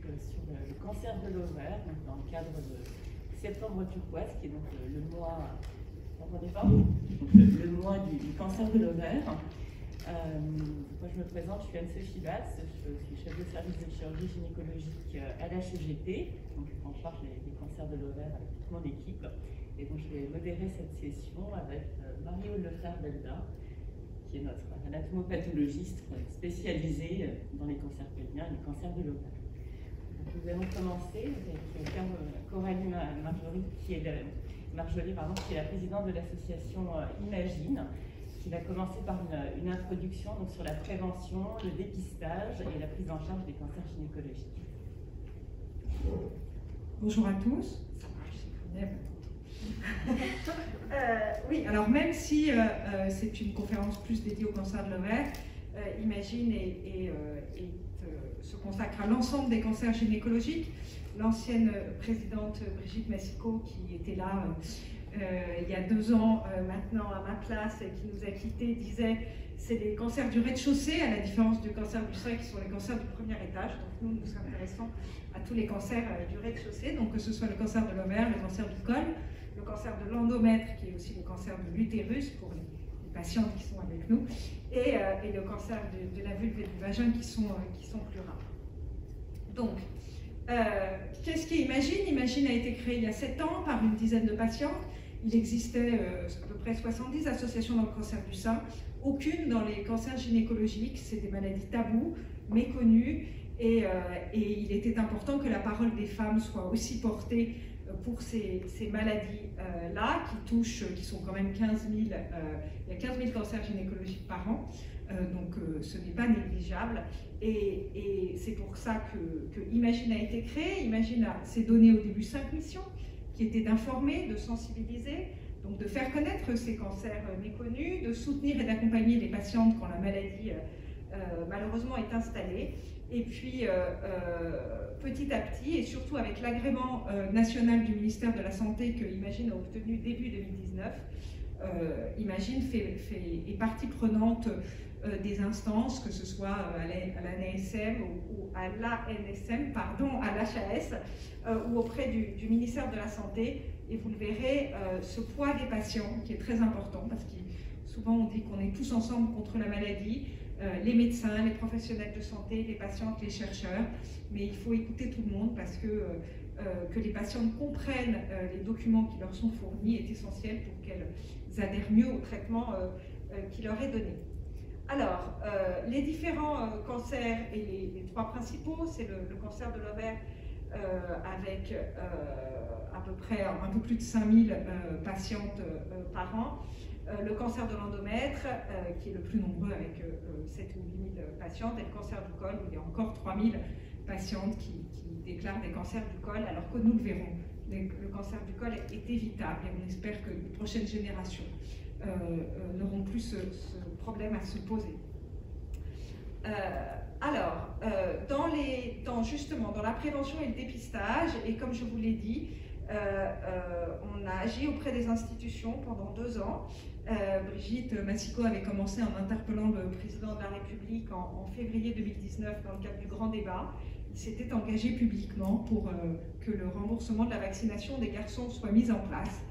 sur le cancer de l'ovaire, dans le cadre de Septembre Turquoise, qui est donc le mois, le mois du cancer de l'ovaire. Moi, je me présente, je suis Anne-Sophie Batz, je suis chef de service de chirurgie gynécologique à la CGT, donc je prends en charge les cancers de l'ovaire avec toute mon équipe. Et donc, je vais modérer cette session avec Marie-Aude Lefebvre-Belda, qui est notre anatomopathologiste spécialisée dans les cancers pelviens et les cancers de l'ovaire. Nous allons commencer avec Coralie Marjorie, qui est la présidente de l'association Imagine, qui va commencer par une introduction donc, sur la prévention, le dépistage et la prise en charge des cancers gynécologiques. Bonjour à tous. Oui, alors même si c'est une conférence plus dédiée au cancer de l'ovaire, Imagine se consacre à l'ensemble des cancers gynécologiques. L'ancienne présidente Brigitte Massico, qui était là il y a 2 ans maintenant à ma place et qui nous a quittés, disait c'est les cancers du rez-de-chaussée, à la différence du cancer du sein qui sont les cancers du premier étage. Donc nous nous intéressons à tous les cancers du rez-de-chaussée, donc que ce soit le cancer de l'ovaire, le cancer du col, le cancer de l'endomètre, qui est aussi le cancer de l'utérus pour les patientes qui sont avec nous, et le cancer de la vulve et du vagin qui sont plus rares. Donc, qu'est-ce qui est Imagine? Imagine a été créé il y a 7 ans par une dizaine de patientes. Il existait à peu près 70 associations dans le cancer du sein, aucune dans les cancers gynécologiques. C'est des maladies taboues, méconnues, et il était important que la parole des femmes soit aussi portée pour ces maladies-là, qui sont quand même 15 000, il y a 15 000 cancers gynécologiques par an, donc ce n'est pas négligeable. Et c'est pour ça que Imagine a été créé. Imagine s'est donné au début 5 missions, qui étaient d'informer, de sensibiliser, donc de faire connaître ces cancers méconnus, de soutenir et d'accompagner les patientes quand la maladie malheureusement est installée. Et puis petit à petit, et surtout avec l'agrément national du ministère de la Santé que Imagine a obtenu début 2019, Imagine est partie prenante des instances, que ce soit à l'ANSM ou à l'ANSM, pardon, à l'HAS, ou auprès du ministère de la Santé. Et vous le verrez, ce poids des patients qui est très important, parce que souvent on dit qu'on est tous ensemble contre la maladie, les médecins, les professionnels de santé, les patientes, les chercheurs, mais il faut écouter tout le monde parce que les patientes comprennent les documents qui leur sont fournis est essentiel pour qu'elles adhèrent mieux au traitement qui leur est donné. Alors, les différents cancers et les 3 principaux, c'est le cancer de l'ovaire avec à peu près un peu plus de 5000 patientes par an, le cancer de l'endomètre qui est le plus nombreux avec 7 ou 8 000 patientes, et le cancer du col où il y a encore 3000 patientes qui déclarent des cancers du col, alors que nous le verrons, le cancer du col est évitable et on espère que les prochaines générations n'auront plus ce problème à se poser. Alors, justement, dans la prévention et le dépistage, et comme je vous l'ai dit, on a agi auprès des institutions pendant 2 ans. Brigitte Massico avait commencé en interpellant le président de la République en février 2019 dans le cadre du grand débat. Il s'était engagé publiquement pour que le remboursement de la vaccination des garçons soit mis en place.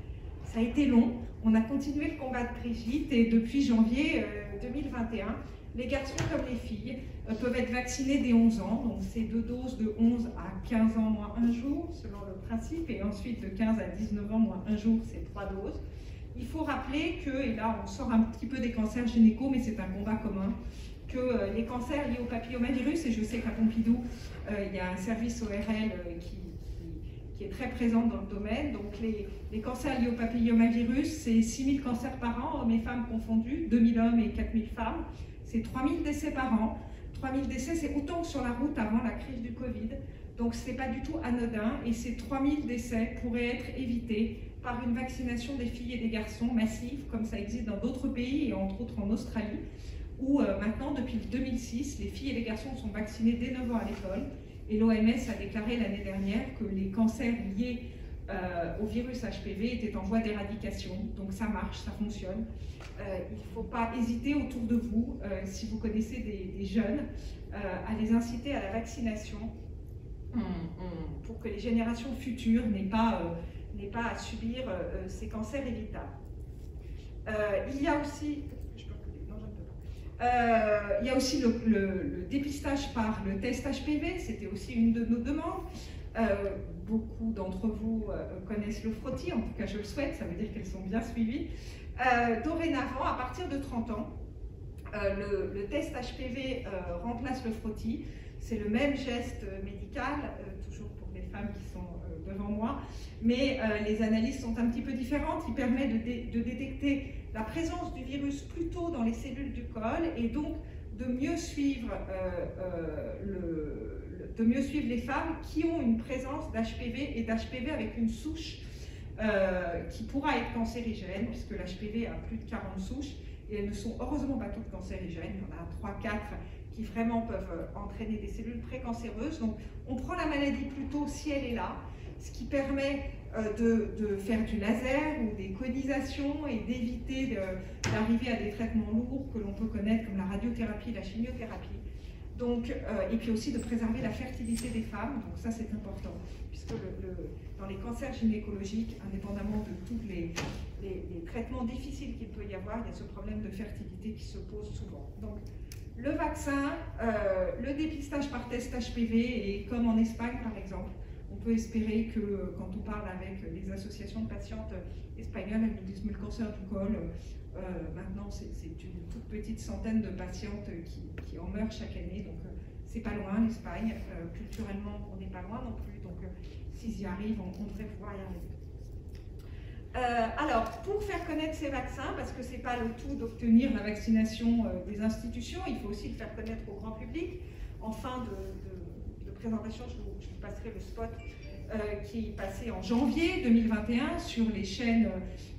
Ça a été long, on a continué le combat de Brigitte et depuis janvier 2021, les garçons comme les filles peuvent être vaccinés dès 11 ans, donc c'est 2 doses de 11 à 15 ans moins 1 jour selon le principe, et ensuite de 15 à 19 ans moins 1 jour, c'est 3 doses. Il faut rappeler que, et là on sort un petit peu des cancers gynéco, mais c'est un combat commun, que les cancers liés au papillomavirus, et je sais qu'à Pompidou, il y a un service ORL qui est très présent dans le domaine, donc les cancers liés au papillomavirus, c'est 6000 cancers par an, hommes et femmes confondus, 2000 hommes et 4000 femmes, c'est 3000 décès par an. 3000 décès, c'est autant que sur la route avant la crise du Covid, donc ce n'est pas du tout anodin, et ces 3000 décès pourraient être évités par une vaccination des filles et des garçons massive, comme ça existe dans d'autres pays, et entre autres en Australie, où maintenant, depuis 2006, les filles et les garçons sont vaccinés dès 9 ans à l'école, et l'OMS a déclaré l'année dernière que les cancers liés au virus HPV étaient en voie d'éradication, donc ça marche, ça fonctionne. Il ne faut pas hésiter autour de vous, si vous connaissez des jeunes, à les inciter à la vaccination pour que les générations futures n'aient pas à subir ces cancers évitables. Il y a aussi, il y a aussi le dépistage par le test HPV, c'était aussi une de nos demandes. Beaucoup d'entre vous connaissent le frottis, en tout cas je le souhaite, ça veut dire qu'elles sont bien suivies. Dorénavant, à partir de 30 ans, le test HPV remplace le frottis. C'est le même geste médical, toujours pour les femmes qui sont devant moi, mais les analyses sont un petit peu différentes. Il permet de détecter la présence du virus plus tôt dans les cellules du col et donc de mieux suivre, les femmes qui ont une présence d'HPV et d'HPV avec une souche qui pourra être cancérigène, puisque l'HPV a plus de 40 souches et elles ne sont heureusement pas toutes cancérigènes. Il y en a 3-4 qui vraiment peuvent entraîner des cellules précancéreuses. Donc on prend la maladie plus tôt si elle est là, ce qui permet de faire du laser ou des conisations et d'éviter d'arriver à des traitements lourds que l'on peut connaître comme la radiothérapie, la chimiothérapie. Donc, et puis aussi de préserver la fertilité des femmes, donc ça c'est important, puisque dans les cancers gynécologiques, indépendamment de tous les traitements difficiles qu'il peut y avoir, il y a ce problème de fertilité qui se pose souvent. Donc, le vaccin, le dépistage par test HPV, et comme en Espagne par exemple, on peut espérer que quand on parle avec les associations de patientes espagnoles, elles nous disent mais le cancer du col, maintenant c'est une toute petite centaine de patientes qui en meurent chaque année, donc c'est pas loin l'Espagne, culturellement on n'est pas loin non plus, donc s'ils y arrivent, on devrait pouvoir y arriver. Alors, pour faire connaître ces vaccins, parce que c'est pas le tout d'obtenir la vaccination des institutions, il faut aussi le faire connaître au grand public. En fin de présentation, je vous passerai le spot qui est passé en janvier 2021 sur les chaînes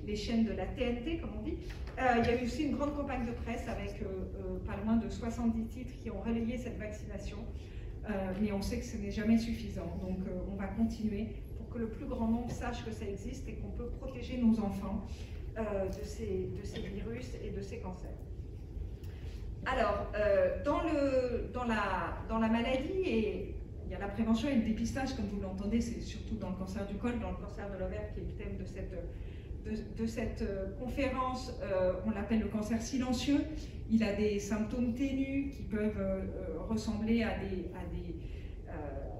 de la TNT, comme on dit. Il y a eu aussi une grande campagne de presse avec pas loin de 70 titres qui ont relayé cette vaccination, mais on sait que ce n'est jamais suffisant, donc on va continuer pour que le plus grand nombre sache que ça existe et qu'on peut protéger nos enfants de ces virus et de ces cancers. Alors, dans la maladie, et il y a la prévention et le dépistage, comme vous l'entendez, c'est surtout dans le cancer du col, dans le cancer de l'ovaire qui est le thème de cette conférence. On l'appelle le cancer silencieux. Il a des symptômes ténus qui peuvent ressembler à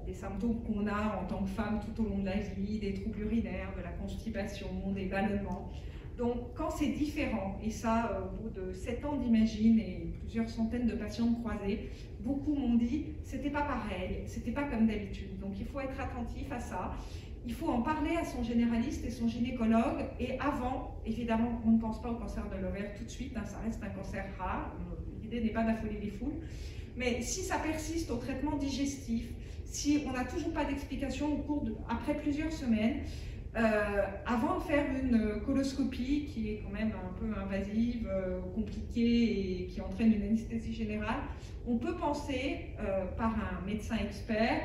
des symptômes qu'on a en tant que femme tout au long de la vie, des troubles urinaires, de la constipation, des ballonnements. Donc quand c'est différent, et ça au bout de 7 ans d'Imagine et plusieurs centaines de patients croisés, beaucoup m'ont dit c'était pas pareil, c'était pas comme d'habitude. Donc il faut être attentif à ça, il faut en parler à son généraliste et son gynécologue, et avant, évidemment on ne pense pas au cancer de l'ovaire tout de suite, hein, ça reste un cancer rare, l'idée n'est pas d'affoler les foules, mais si ça persiste au traitement digestif, si on n'a toujours pas d'explication après plusieurs semaines, avant de faire une coloscopie qui est quand même un peu invasive, compliquée et qui entraîne une anesthésie générale, on peut penser par un médecin expert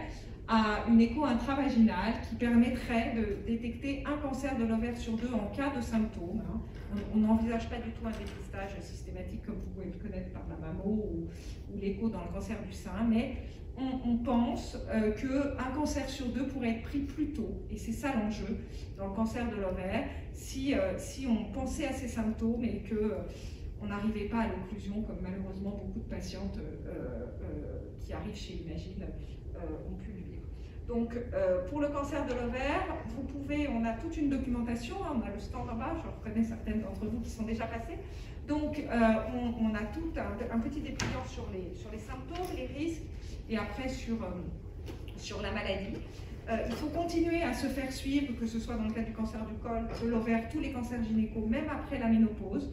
à une écho intravaginale qui permettrait de détecter un cancer de l'ovaire sur 2 en cas de symptômes. On n'envisage pas du tout un dépistage systématique comme vous pouvez le connaître par la mammo ou l'écho dans le cancer du sein, mais on pense qu'un cancer sur 2 pourrait être pris plus tôt, et c'est ça l'enjeu dans le cancer de l'ovaire, si on pensait à ces symptômes et qu'on n'arrivait pas à l'occlusion, comme malheureusement beaucoup de patientes qui arrivent chez Imagine ont pu le vivre. Donc pour le cancer de l'ovaire, on a toute une documentation, on a le stand en bas, je reconnais certaines d'entre vous qui sont déjà passées. Donc on a tout un petit dépliant sur les symptômes, les risques, et après sur la maladie. Il faut continuer à se faire suivre, que ce soit dans le cas du cancer du col, de l'ovaire, tous les cancers gynéco, même après la ménopause.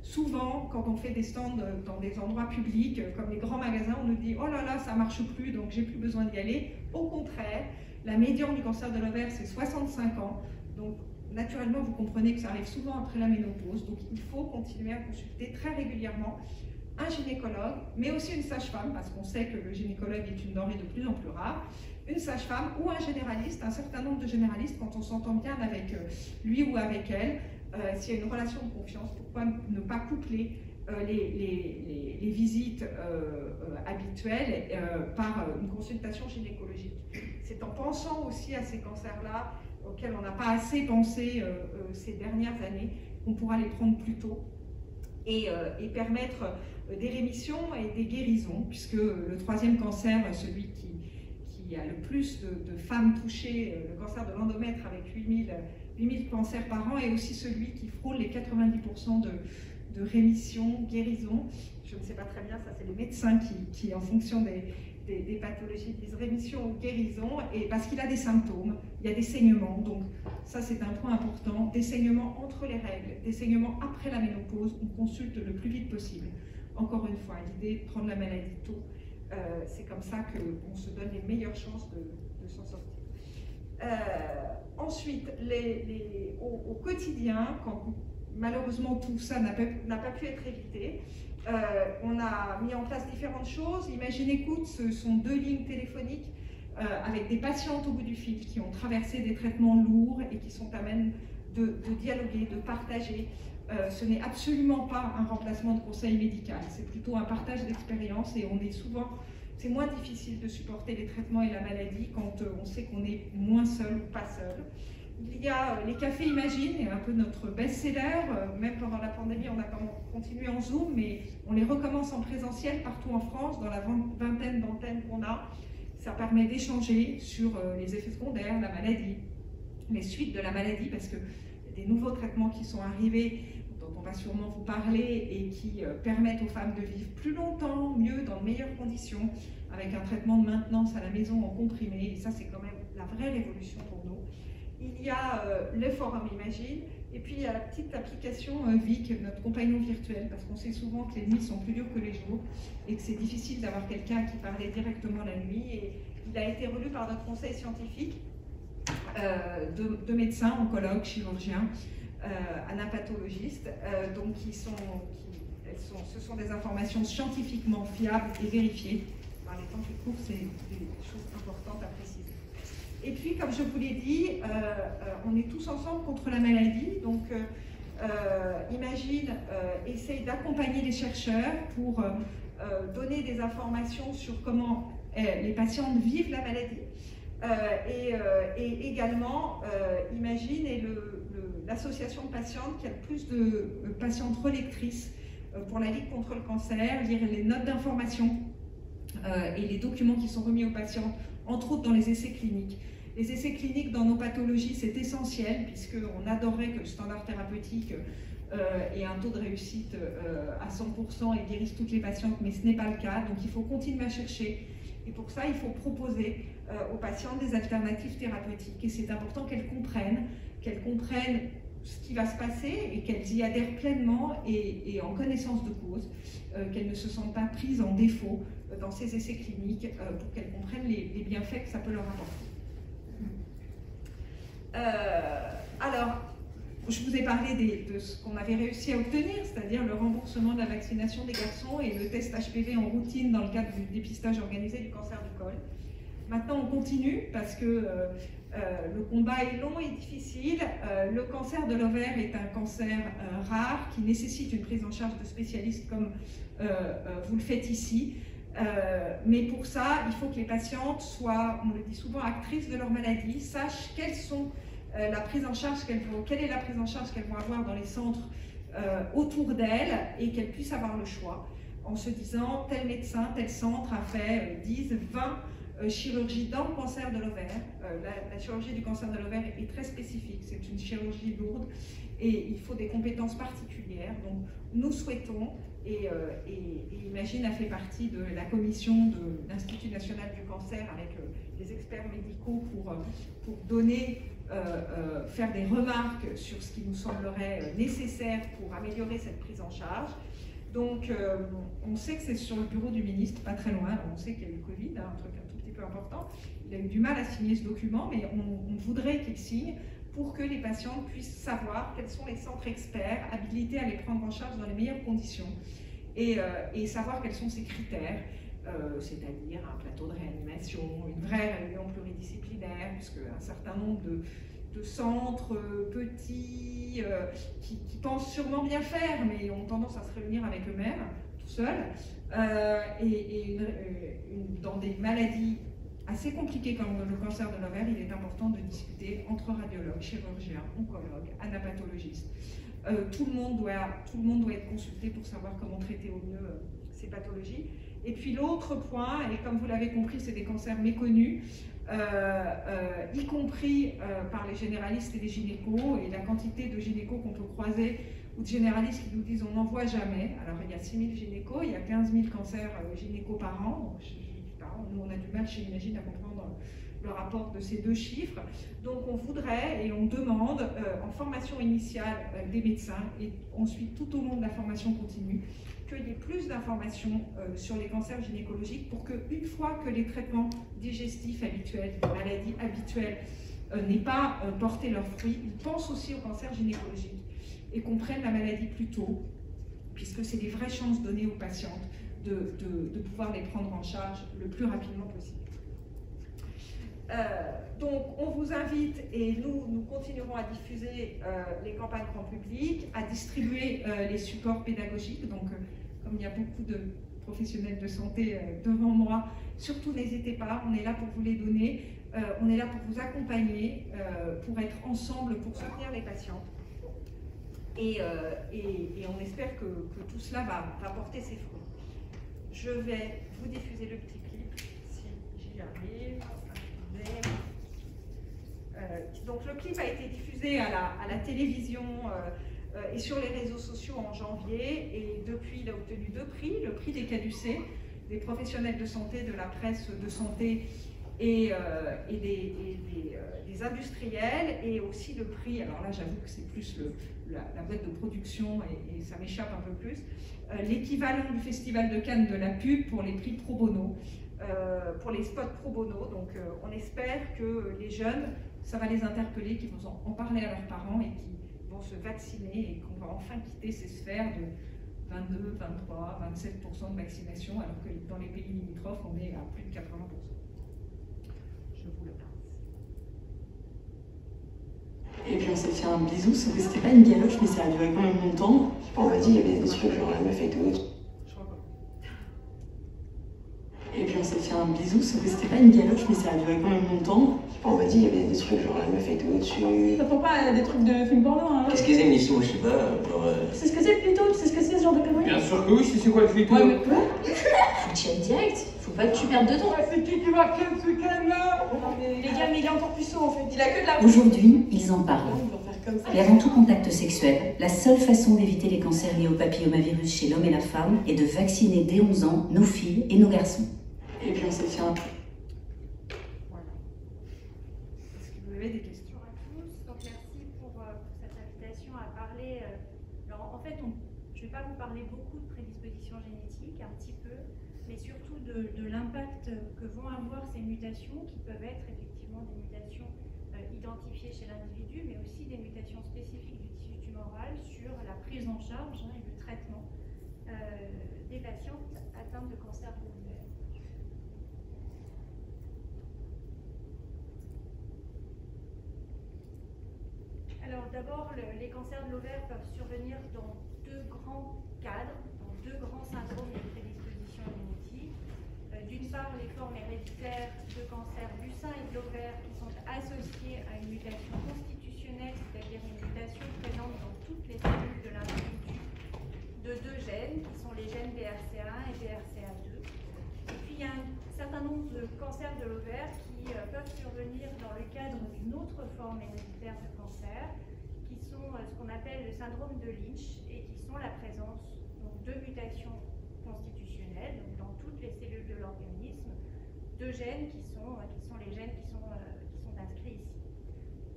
Souvent, quand on fait des stands dans des endroits publics, comme les grands magasins, on nous dit « Oh là là, ça ne marche plus, donc j'ai plus besoin d'y aller ». Au contraire, la médiane du cancer de l'ovaire, c'est 65 ans. Donc, naturellement, vous comprenez que ça arrive souvent après la ménopause. Donc, il faut continuer à consulter très régulièrement un gynécologue, mais aussi une sage-femme, parce qu'on sait que le gynécologue est une denrée de plus en plus rare, une sage-femme ou un généraliste, un certain nombre de généralistes, quand on s'entend bien avec lui ou avec elle, s'il y a une relation de confiance, pourquoi ne pas coupler les visites habituelles par une consultation gynécologique. C'est en pensant aussi à ces cancers-là, auxquels on n'a pas assez pensé ces dernières années, qu'on pourra les prendre plus tôt et permettre des rémissions et des guérisons, puisque le troisième cancer, celui qui a le plus de femmes touchées, le cancer de l'endomètre avec 8000 cancers par an, est aussi celui qui frôle les 90% de rémission, guérison. Je ne sais pas très bien, ça c'est les médecins qui en fonction des pathologies disent rémission ou guérison, et parce qu'il a des symptômes, il y a des saignements, donc ça c'est un point important, des saignements entre les règles, des saignements après la ménopause, on consulte le plus vite possible. Encore une fois, l'idée de prendre la maladie tôt, c'est comme ça qu'on se donne les meilleures chances de s'en sortir. Ensuite, au quotidien, quand malheureusement tout ça n'a pas pu être évité, on a mis en place différentes choses. Imagine Écoute, ce sont 2 lignes téléphoniques avec des patientes au bout du fil qui ont traversé des traitements lourds et qui sont à même de dialoguer, de partager. Ce n'est absolument pas un remplacement de conseil médical, c'est plutôt un partage d'expérience, et c'est moins difficile de supporter les traitements et la maladie quand on sait qu'on est moins seul ou pas seul. Il y a les cafés Imagine, un peu notre best-seller. Même pendant la pandémie, on a continué en Zoom, mais on les recommence en présentiel partout en France, dans la vingtaine d'antennes qu'on a. Ça permet d'échanger sur les effets secondaires, la maladie, les suites de la maladie, parce qu'il y a des nouveaux traitements qui sont arrivés, dont on va sûrement vous parler, et qui permettent aux femmes de vivre plus longtemps, mieux, dans de meilleures conditions, avec un traitement de maintenance à la maison en comprimé. Et ça, c'est quand même la vraie révolution pour nous. Il y a le forum Imagine, et puis il y a la petite application Vic, notre compagnon virtuel, parce qu'on sait souvent que les nuits sont plus dures que les jours, et que c'est difficile d'avoir quelqu'un qui parlait directement la nuit. Et il a été relu par notre conseil scientifique de médecins, oncologues, chirurgiens, anapathologistes, donc ce sont des informations scientifiquement fiables et vérifiées. Par les temps qui courent, c'est des choses importantes à préciser. Et puis, comme je vous l'ai dit, on est tous ensemble contre la maladie. Donc, Imagine essaye d'accompagner les chercheurs pour donner des informations sur comment les patientes vivent la maladie. Et également, Imagine est l'association de patientes qui a le plus de patientes relectrices pour la Ligue contre le cancer, lire les notes d'information et les documents qui sont remis aux patientes, entre autres dans les essais cliniques. Les essais cliniques dans nos pathologies, c'est essentiel, puisqu'on adorerait que le standard thérapeutique ait un taux de réussite à 100% et guérisse toutes les patientes, mais ce n'est pas le cas, donc il faut continuer à chercher. Et pour ça, il faut proposer aux patientes des alternatives thérapeutiques. Et c'est important qu'elles comprennent ce qui va se passer et qu'elles y adhèrent pleinement et en connaissance de cause, qu'elles ne se sentent pas prises en défaut dans ces essais cliniques pour qu'elles comprennent les bienfaits que ça peut leur apporter. Alors, je vous ai parlé de ce qu'on avait réussi à obtenir, c'est-à-dire le remboursement de la vaccination des garçons et le test HPV en routine dans le cadre du dépistage organisé du cancer du col. Maintenant, on continue parce que le combat est long et difficile. Le cancer de l'ovaire est un cancer rare qui nécessite une prise en charge de spécialistes comme vous le faites ici. Mais pour ça, il faut que les patientes soient, on le dit souvent, actrices de leur maladie, sachent quelle est la prise en charge qu'elles vont avoir dans les centres autour d'elles, et qu'elles puissent avoir le choix en se disant tel médecin, tel centre a fait 10, 20 chirurgies dans le cancer de l'ovaire. La chirurgie du cancer de l'ovaire est très spécifique, c'est une chirurgie lourde et il faut des compétences particulières. Donc nous souhaitons, et Imagine a fait partie de la commission de l'Institut national du cancer avec des experts médicaux pour donner, faire des remarques sur ce qui nous semblerait nécessaire pour améliorer cette prise en charge. Donc on sait que c'est sur le bureau du ministre, pas très loin, on sait qu'il y a eu le Covid, un truc un tout petit peu important. Il a eu du mal à signer ce document, mais on voudrait qu'il signe pour que les patients puissent savoir quels sont les centres experts habilités à les prendre en charge dans les meilleures conditions et savoir quels sont ces critères, c'est-à-dire un plateau de réanimation, une vraie réunion pluridisciplinaire, puisque un certain nombre de centres petits qui pensent sûrement bien faire, mais ont tendance à se réunir avec eux-mêmes, tout seuls, dans des maladies assez compliquées comme le cancer de l'ovaire, il est important de discuter entre radiologues, chirurgiens, oncologues, anapatologistes. Tout le monde doit être consulté pour savoir comment traiter au mieux ces pathologies. Et puis l'autre point, et comme vous l'avez compris, c'est des cancers méconnus, y compris par les généralistes et les gynécos, et la quantité de gynécos qu'on peut croiser, ou de généralistes qui nous disent on n'en voit jamais. Alors il y a 6 000 gynécos, il y a 15 000 cancers gynécos par an. Nous, on a du mal chez Imagine à comprendre le rapport de ces deux chiffres. Donc on voudrait et on demande en formation initiale des médecins et ensuite tout au long de la formation continue qu'il y ait plus d'informations sur les cancers gynécologiques pour qu'une fois que les traitements digestifs habituels, les maladies habituelles n'aient pas porté leurs fruits, ils pensent aussi au cancer gynécologique et qu'on prenne la maladie plus tôt, puisque c'est des vraies chances données aux patientes de pouvoir les prendre en charge le plus rapidement possible. Donc on vous invite, et nous continuerons à diffuser les campagnes grand public, à distribuer les supports pédagogiques. Donc comme il y a beaucoup de professionnels de santé devant moi, surtout n'hésitez pas, on est là pour vous les donner, on est là pour vous accompagner, pour être ensemble, pour soutenir les patients. Et on espère que tout cela va porter ses fruits. Je vais vous diffuser le petit clip, si j'y arrive. Donc le clip a été diffusé à la télévision et sur les réseaux sociaux en janvier, et depuis il a obtenu 2 prix, le prix des caducées, des professionnels de santé, de la presse de santé et des industriels, et aussi le prix, alors là j'avoue que c'est plus la boîte de production et ça m'échappe un peu plus, l'équivalent du Festival de Cannes de la pub pour les prix pro bono, pour les spots pro bono. Donc on espère que les jeunes, ça va les interpeller, qu'ils vont en parler à leurs parents et qui vont se vacciner, et qu'on va enfin quitter ces sphères de 22, 23, 27% de vaccination, alors que dans les pays limitrophes, on est à plus de 80%. Je vous le passe. Et puis on s'est fait un bisou, sauf que c'était pas une galoche, mais ça a duré quand même longtemps. On m'a dit il y avait des trucs genre la meuf et tout. Et puis on s'est fait un bisou, sauf que c'était pas une galoche, mais ça a duré quand même longtemps. On m'a dit il y avait des trucs genre la meuf et tout dessus. Ça prend pas des trucs de film porno, hein? Qu'est-ce qu'ils aiment ici, moi je sais pas, genre... Tu sais ce que c'est le clito? Tu sais ce que c'est ce genre de conneries? Bien sûr que oui, je sais quoi le clito. Ouais, mais quoi? Tu check direct, faut pas que tu perdes de temps. C'est qui va ken ce can-là? Les gars, mais il est encore plus saut en fait. Il a que de la... Aujourd'hui, ils en parlent. On va faire comme ça. Et avant tout contact sexuel, la seule façon d'éviter les cancers liés au papillomavirus chez l'homme et la femme est de vacciner dès 11 ans nos filles et nos garçons. Et puis on s'est fait un... Voilà. Est-ce que vous avez des questions? Bonjour à tous, donc merci pour cette invitation à parler. Alors en fait, je ne vais pas vous parler beaucoup de prédispositions génétiques, un petit peu, mais surtout de l'impact que vont avoir ces mutations, qui peuvent être effectivement des mutations identifiées chez l'individu, mais aussi des mutations spécifiques du tissu tumoral sur la prise en charge et le traitement des patientes atteintes de cancer de l'ovaire. Alors d'abord, les cancers de l'ovaire peuvent survenir dans 2 grands cadres, dans 2 grands syndromes de prédisposition génétique. D'une part, les formes héréditaires de cancer du sein et de l'ovaire qui sont associées à une mutation constitutionnelle, c'est-à-dire une mutation présente dans toutes les cellules de l'individu, de 2 gènes qui sont les gènes BRCA1 et BRCA2. Et puis il y a un certain nombre de cancers de l'ovaire qui peuvent survenir dans le cadre d'une autre forme héréditaire de cancer, qui sont ce qu'on appelle le syndrome de Lynch, et qui sont la présence donc, de mutations constitutionnelles, donc dans toutes les cellules de l'organisme, 2 gènes qui sont les gènes qui sont inscrits ici.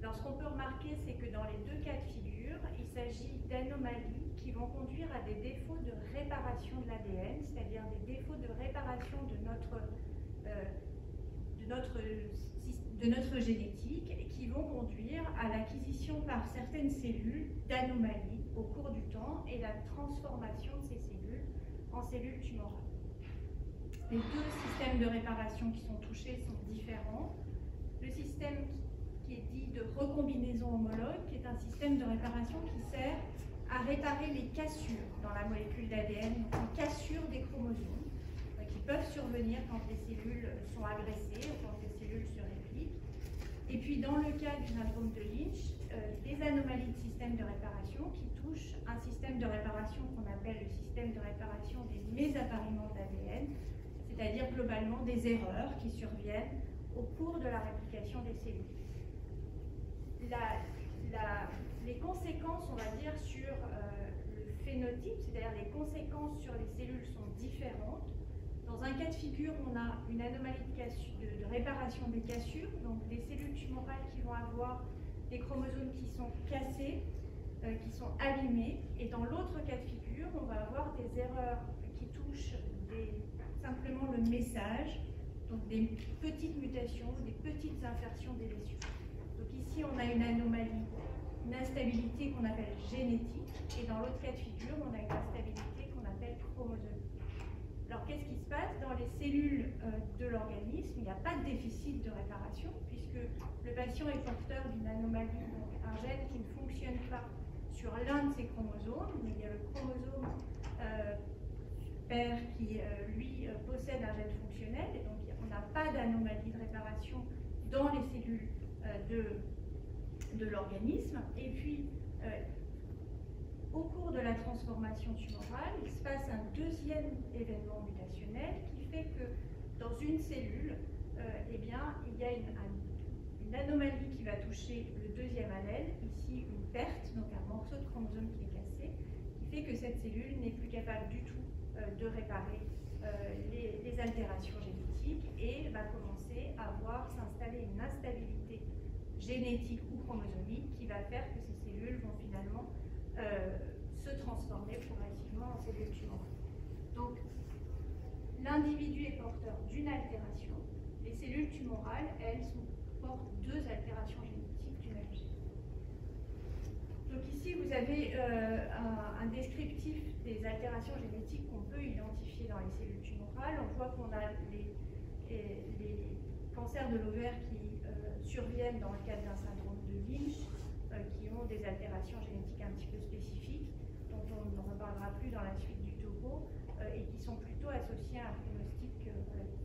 Alors ce qu'on peut remarquer, c'est que dans les 2 cas de figure, il s'agit d'anomalies qui vont conduire à des défauts de réparation de l'ADN, c'est-à-dire des défauts de réparation de notre génétique, et qui vont conduire à l'acquisition par certaines cellules d'anomalies au cours du temps et la transformation de ces cellules en cellules tumorales. Les 2 systèmes de réparation qui sont touchés sont différents. Le système qui est dit de recombinaison homologue, qui est un système de réparation qui sert à réparer les cassures dans la molécule d'ADN, donc les cassures des chromosomes, qui peuvent survenir quand les cellules sont agressées ou quand les cellules se répliquent. Et puis dans le cas du syndrome de Lynch, des anomalies de système de réparation qui touchent un système de réparation qu'on appelle le système de réparation des mésappariements d'ADN, c'est-à-dire globalement des erreurs qui surviennent au cours de la réplication des cellules. Les conséquences, on va dire, sur le phénotype, c'est-à-dire les conséquences sur les cellules sont différentes. Dans un cas de figure, on a une anomalie de réparation des cassures, donc des cellules tumorales qui vont avoir des chromosomes qui sont cassés, qui sont abîmés. Et dans l'autre cas de figure, on va avoir des erreurs qui touchent simplement le message, donc des petites mutations, des petites insertions des lésions. Donc ici, on a une anomalie, une instabilité qu'on appelle génétique, et dans l'autre cas de figure, on a une instabilité qu'on appelle chromosomique. Alors qu'est-ce qui se passe dans les cellules de l'organisme? Il n'y a pas de déficit de réparation, puisque le patient est porteur d'une anomalie, donc un gène qui ne fonctionne pas sur l'un de ses chromosomes, mais il y a le chromosome père qui, lui, possède un gène fonctionnel, et donc on n'a pas d'anomalie de réparation dans les cellules de l'organisme. Et puis, au cours de la transformation tumorale, il se passe un deuxième événement mutationnel qui fait que dans une cellule, eh bien, il y a une anomalie qui va toucher le deuxième allèle, ici une perte, donc un morceau de chromosome qui est cassé, qui fait que cette cellule n'est plus capable du tout de réparer les altérations génétiques et va commencer à voir s'installer une instabilité génétique ou chromosomique qui va faire que ces cellules vont finalement se transformer progressivement en cellules tumorales. Donc, l'individu est porteur d'une altération. Les cellules tumorales, elles, portent deux altérations génétiques du même gène. Donc ici, vous avez un descriptif des altérations génétiques qu'on peut identifier dans les cellules tumorales. On voit qu'on a les cancers de l'ovaire qui surviennent dans le cadre d'un syndrome de Lynch, qui ont des altérations génétiques un petit peu spécifiques, dont on ne reparlera plus dans la suite du topo, et qui sont plutôt associés à un pronostic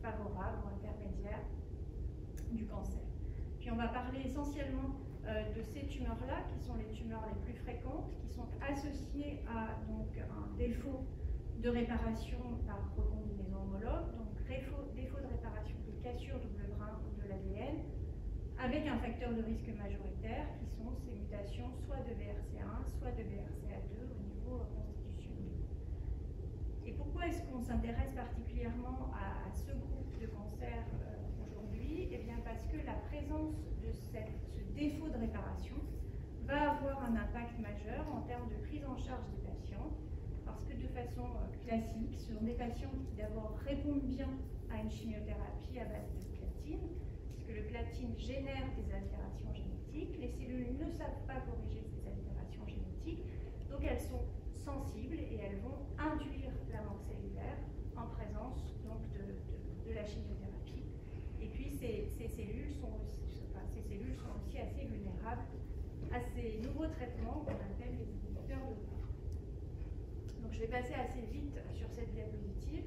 favorable ou intermédiaire du cancer. Puis on va parler essentiellement de ces tumeurs-là, qui sont les tumeurs les plus fréquentes, qui sont associées à donc, un défaut de réparation par recombinaison homologue, donc défaut de réparation des cassures double brin de l'ADN, avec un facteur de risque majoritaire qui sont ces mutations soit de BRCA1, soit de BRCA2 au niveau constitutionnel. Et pourquoi est-ce qu'on s'intéresse particulièrement à ce groupe de cancers aujourd'hui? Eh bien parce que la présence de ce défaut de réparation va avoir un impact majeur en termes de prise en charge des patients, parce que de façon classique, ce sont des patients qui d'abord répondent bien à une chimiothérapie à base de platine, puisque le platine génère des altérations génétiques. Les cellules ne savent pas corriger ces altérations génétiques, donc elles sont sensibles et elles vont induire la mort cellulaire en présence donc, de la chimiothérapie. Et puis ces cellules sont aussi assez vulnérables à ces nouveaux traitements qu'on appelle les inhibiteurs de PARP. Donc je vais passer assez vite sur cette diapositive,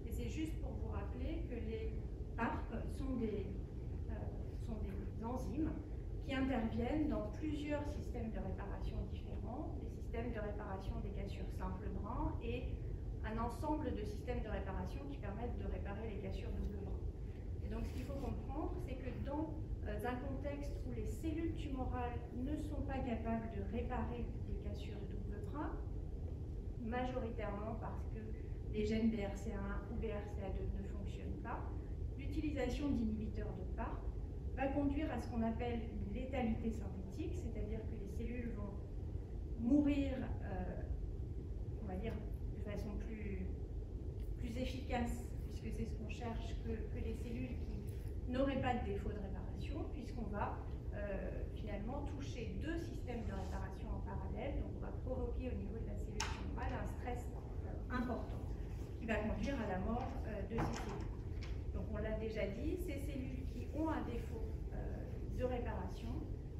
et c'est juste pour vous rappeler que les PARP sont des enzymes qui interviennent dans plusieurs systèmes de réparation différents, des systèmes de réparation des cassures simples brins et un ensemble de systèmes de réparation qui permettent de réparer les cassures double brin. Et donc ce qu'il faut comprendre, c'est que dans un contexte où les cellules tumorales ne sont pas capables de réparer les cassures double brin, majoritairement parce que les gènes BRCA1 ou BRCA2 ne fonctionnent pas, l'utilisation d'inhibiteurs de PARP va conduire à ce qu'on appelle une létalité synthétique, c'est-à-dire que les cellules vont mourir, on va dire, de façon plus efficace, puisque c'est ce qu'on cherche, que les cellules qui n'auraient pas de défaut de réparation, puisqu'on va finalement toucher deux systèmes de réparation en parallèle, donc on va provoquer au niveau de la cellule tumorale un stress important, qui va conduire à la mort de ces cellules. Donc on l'a déjà dit, ces cellules qui ont un défaut de réparation.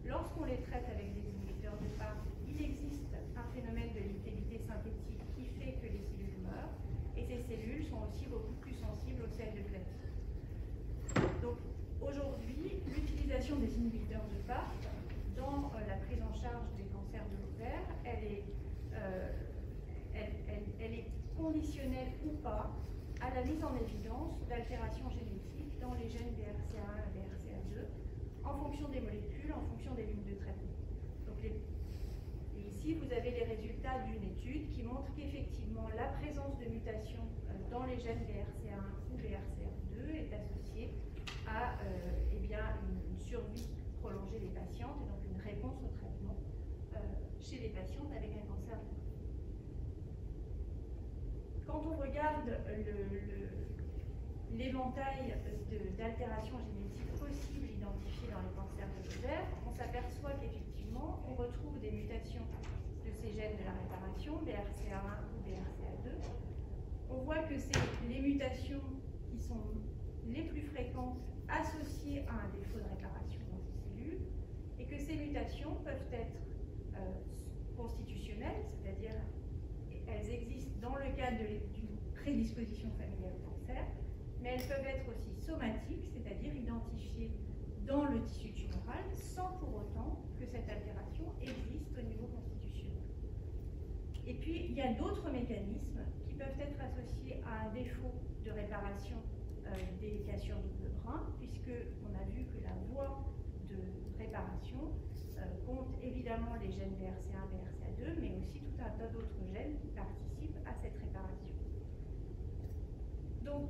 Lorsqu'on les traite avec des inhibiteurs de PARP, il existe un phénomène de littérité synthétique qui fait que les cellules meurent, et ces cellules sont aussi beaucoup plus sensibles aux sels de platine. Donc aujourd'hui, l'utilisation des inhibiteurs de PARP dans la prise en charge des cancers de l'ovaire, elle est conditionnelle ou pas à la mise en évidence d'altérations génétiques dans les gènes BRCA1 et BRCA2 en fonction des molécules, en fonction des lignes de traitement. Donc et ici, vous avez les résultats d'une étude qui montre qu'effectivement, la présence de mutations dans les gènes BRCA1 ou BRCA2 est associée à une survie prolongée des patientes et donc une réponse au traitement chez les patientes avec un cancer du sein. Quand on regarde l'éventail d'altérations génétiques possibles identifiées dans les cancers de l'ovaire, on s'aperçoit qu'effectivement, on retrouve des mutations de ces gènes de la réparation, BRCA1 ou BRCA2. On voit que c'est les mutations qui sont les plus fréquentes associées à un défaut de réparation dans ces cellules, et que ces mutations peuvent être constitutionnelles, c'est-à-dire elles existent dans le cadre d'une prédisposition familiale au cancer, mais elles peuvent être aussi somatiques, c'est-à-dire identifiées dans le tissu tumoral, sans pour autant que cette altération existe au niveau constitutionnel. Et puis, il y a d'autres mécanismes qui peuvent être associés à un défaut de réparation des cassures double brin, puisqu'on a vu que la voie de réparation compte évidemment les gènes BRCA1, BRCA2, mais aussi tout un tas d'autres gènes qui participent à cette réparation. Donc,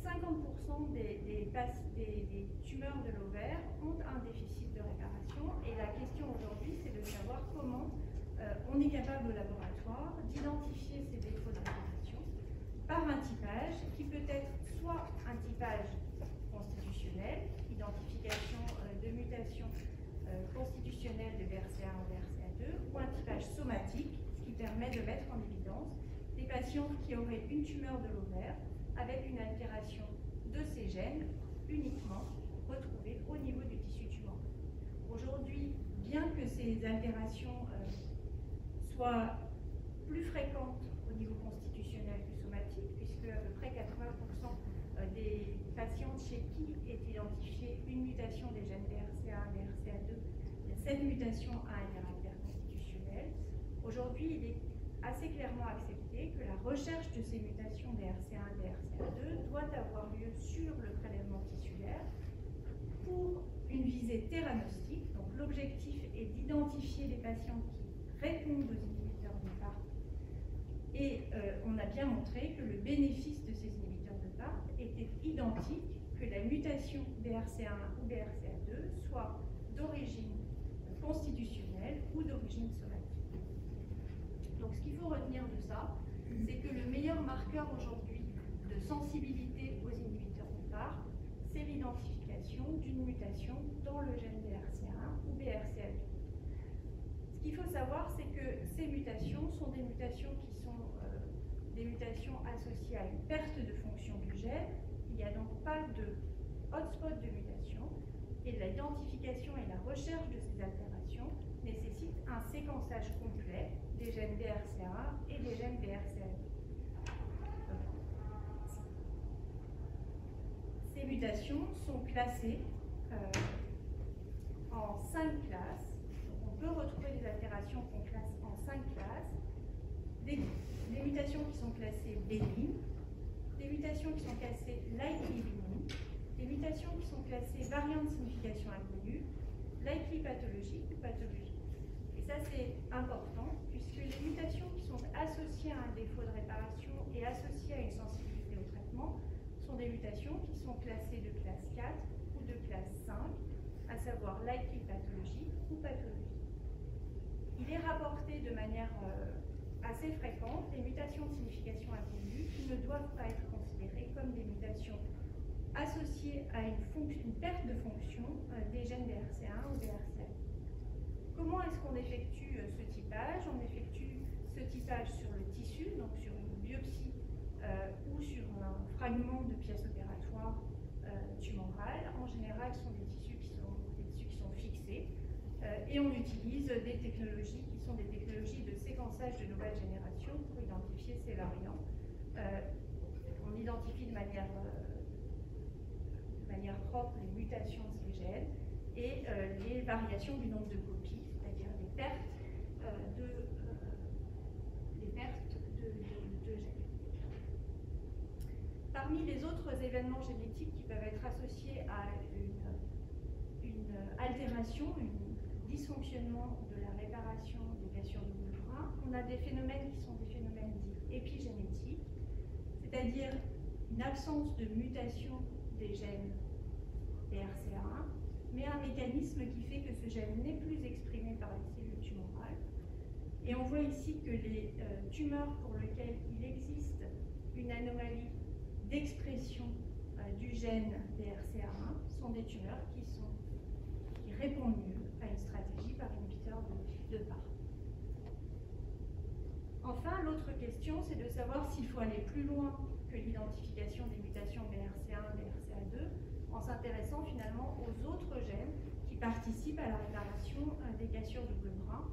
50% des tumeurs de l'ovaire ont un déficit de réparation, et la question aujourd'hui, c'est de savoir comment on est capable au laboratoire d'identifier ces défauts de réparation par un typage qui peut être soit un typage constitutionnel, identification de mutations constitutionnelles de BRCA1 ou BRCA2, ou un typage somatique, ce qui permet de mettre en évidence des patientes qui auraient une tumeur de l'ovaire avec une altération de ces gènes uniquement retrouvés au niveau du tissu tumoral. Aujourd'hui, bien que ces altérations soient plus fréquentes au niveau constitutionnel que somatique, puisque à peu près 80% des patientes chez qui est identifiée une mutation des gènes BRCA1, BRCA2, cette mutation a un caractère constitutionnel. Aujourd'hui, il est assez clairement accepté que la recherche de ces mutations BRCA1 et BRCA2 doit avoir lieu sur le prélèvement tissulaire pour une visée theranostique. Donc l'objectif est d'identifier les patients qui répondent aux inhibiteurs de PARP, et on a bien montré que le bénéfice de ces inhibiteurs de PARP était identique que la mutation BRCA1 ou BRCA2 soit d'origine constitutionnelle ou d'origine somatique. Donc ce qu'il faut retenir de ça, c'est que le meilleur marqueur aujourd'hui de sensibilité aux inhibiteurs de PARP, c'est l'identification d'une mutation dans le gène BRCA1 ou BRCA2. Ce qu'il faut savoir, c'est que ces mutations sont des mutations qui sont des mutations associées à une perte de fonction du gène. Il n'y a donc pas de hotspot de mutation, et l'identification et la recherche de ces altérations nécessitent un séquençage complet des gènes BRCA1 et des gènes BRCA2. Ces mutations sont classées en 5 classes. Donc on peut retrouver des altérations qu'on classe en 5 classes. Des mutations qui sont classées bénignes, des mutations qui sont classées likely bénignes, des mutations qui sont classées variantes de signification inconnue, likely pathologique ou pathologique. Et ça, c'est important, puisque les mutations qui sont associées à un défaut de réparation et associées à une sensibilité au traitement sont des mutations qui sont classées de classe 4 ou de classe 5, à savoir likely pathologique ou pathologique. Il est rapporté de manière assez fréquente des mutations de signification inconnue qui ne doivent pas être considérées comme des mutations associées à une perte de fonction des gènes BRCA1 ou BRCA2. Comment est-ce qu'on effectue ce typage? On effectue ce typage sur le tissu, donc sur une biopsie ou sur un fragment de pièce opératoire tumorale. En général, ce sont des tissus qui sont avancées. Et on utilise des technologies qui sont des technologies de séquençage de nouvelle génération pour identifier ces variants. On identifie de manière propre les mutations de ces gènes et les variations du nombre de copies, c'est-à-dire les pertes de gènes. Parmi les autres événements génétiques qui peuvent être associés à une altération, un dysfonctionnement de la réparation des cassures double bras, on a des phénomènes qui sont des phénomènes dits épigénétiques, c'est-à-dire une absence de mutation des gènes BRCA1, mais un mécanisme qui fait que ce gène n'est plus exprimé par les cellules tumorales. Et on voit ici que les tumeurs pour lesquelles il existe une anomalie d'expression du gène BRCA1 sont des tumeurs qui répondent mieux à une stratégie par inhibiteur de PARP. Enfin, l'autre question, c'est de savoir s'il faut aller plus loin que l'identification des mutations BRCA1, BRCA2, en s'intéressant finalement aux autres gènes qui participent à la réparation des cassures double bras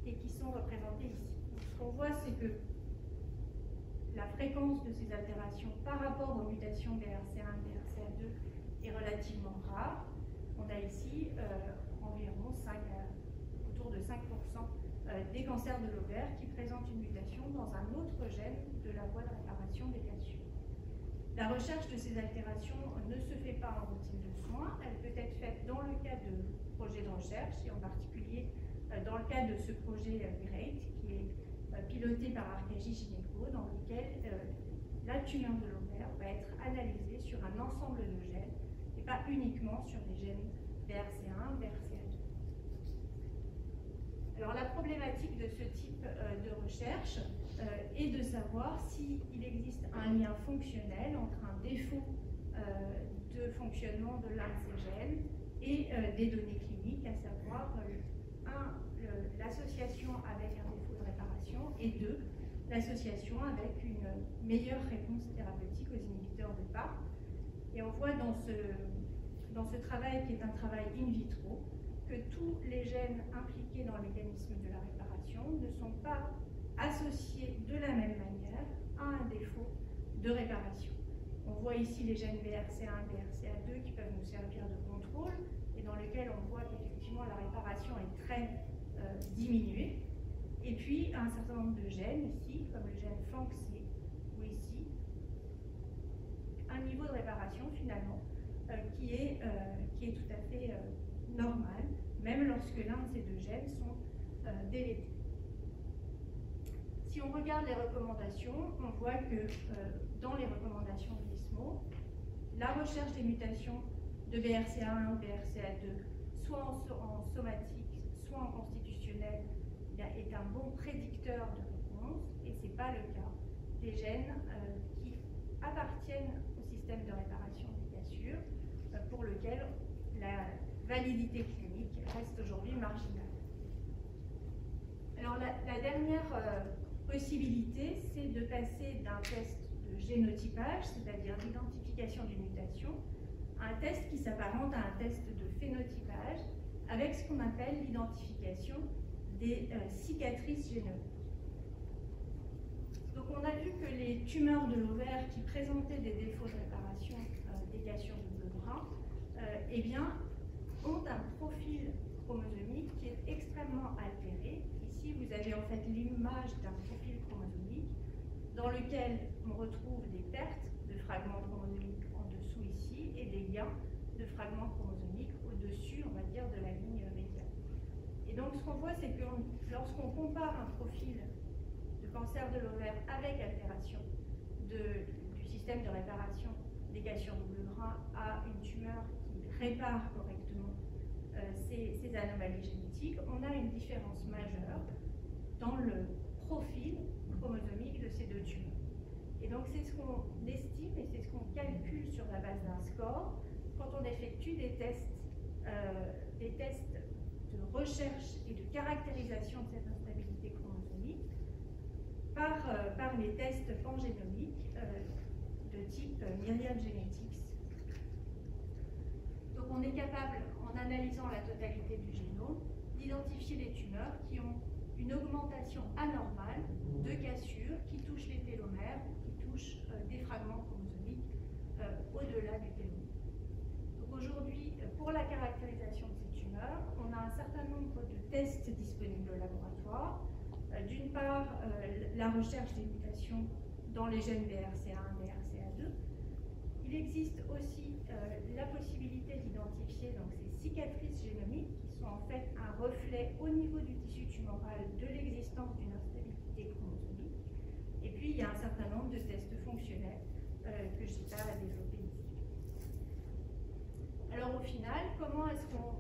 et qui sont représentés ici. Donc, ce qu'on voit, c'est que la fréquence de ces altérations par rapport aux mutations BRCA1, BRCA2 est relativement rare. On a ici environ autour de 5% des cancers de l'ovaire qui présentent une mutation dans un autre gène de la voie de réparation des cassures. La recherche de ces altérations ne se fait pas en routine de soins, elle peut être faite dans le cadre de projets de recherche et en particulier dans le cadre de ce projet GREAT qui est piloté par Arcagie Gynéco, dans lequel la tumeur de l'ovaire va être analysée sur un ensemble de gènes et pas uniquement sur des gènes BRCA1, BRCA2. Alors la problématique de ce type de recherche est de savoir s'il existe un lien fonctionnel entre un défaut de fonctionnement de l'un de ces gènes et des données cliniques, à savoir l'association avec un défaut de réparation et deux, l'association avec une meilleure réponse thérapeutique aux inhibiteurs de PARP. Et on voit dans ce travail, qui est un travail in vitro, que tous les gènes impliqués dans le mécanisme de la réparation ne sont pas associés de la même manière à un défaut de réparation. On voit ici les gènes BRCA1 et BRCA2 qui peuvent nous servir de contrôle et dans lesquels on voit qu'effectivement la réparation est très diminuée. Et puis un certain nombre de gènes ici, comme le gène FANC-C ou ici, un niveau de réparation finalement qui est tout à fait normal, même lorsque l'un de ces deux gènes sont délétés. Si on regarde les recommandations, on voit que dans les recommandations de l'ISMO, la recherche des mutations de BRCA1 ou BRCA2, soit en somatique, soit en constitutionnel, est un bon prédicteur de réponse, et ce n'est pas le cas des gènes qui appartiennent au système de réparation des cassures, pour lequel la validité clinique reste aujourd'hui marginale. Alors la dernière possibilité, c'est de passer d'un test de génotypage, c'est-à-dire d'identification d'une mutation, à un test qui s'apparente à un test de phénotypage, avec ce qu'on appelle l'identification des cicatrices génomiques. Donc on a vu que les tumeurs de l'ovaire qui présentaient des défauts de réparation des cassures double bras, eh bien, ont un profil chromosomique qui est extrêmement altéré. Ici, vous avez en fait l'image d'un profil chromosomique dans lequel on retrouve des pertes de fragments chromosomiques en dessous ici et des gains de fragments chromosomiques au-dessus, on va dire, de la ligne médiane. Et donc, ce qu'on voit, c'est que lorsqu'on compare un profil de cancer de l'ovaire avec altération du système de réparation des cassures double bras à une tumeur qui répare correctement ces anomalies génétiques, on a une différence majeure dans le profil chromosomique de ces deux tumeurs. Et donc c'est ce qu'on estime et c'est ce qu'on calcule sur la base d'un score quand on effectue des tests de recherche et de caractérisation de cette instabilité chromosomique par les tests pangénomiques de type Myriad Genetics. Donc Donc on est capable, en analysant la totalité du génome, d'identifier les tumeurs qui ont une augmentation anormale de cassures qui touchent les télomères, qui touchent des fragments chromosomiques au-delà du télomère. Donc aujourd'hui, pour la caractérisation de ces tumeurs, on a un certain nombre de tests disponibles au laboratoire. D'une part, la recherche des mutations dans les gènes BRCA1, BRCA2. Il existe aussi la possibilité d'identifier ces cicatrices génomiques qui sont en fait un reflet au niveau du tissu tumoral de l'existence d'une instabilité chromosomique. Et puis, il y a un certain nombre de tests fonctionnels que je n'ai pas à développer ici. Alors au final, comment est-ce qu'on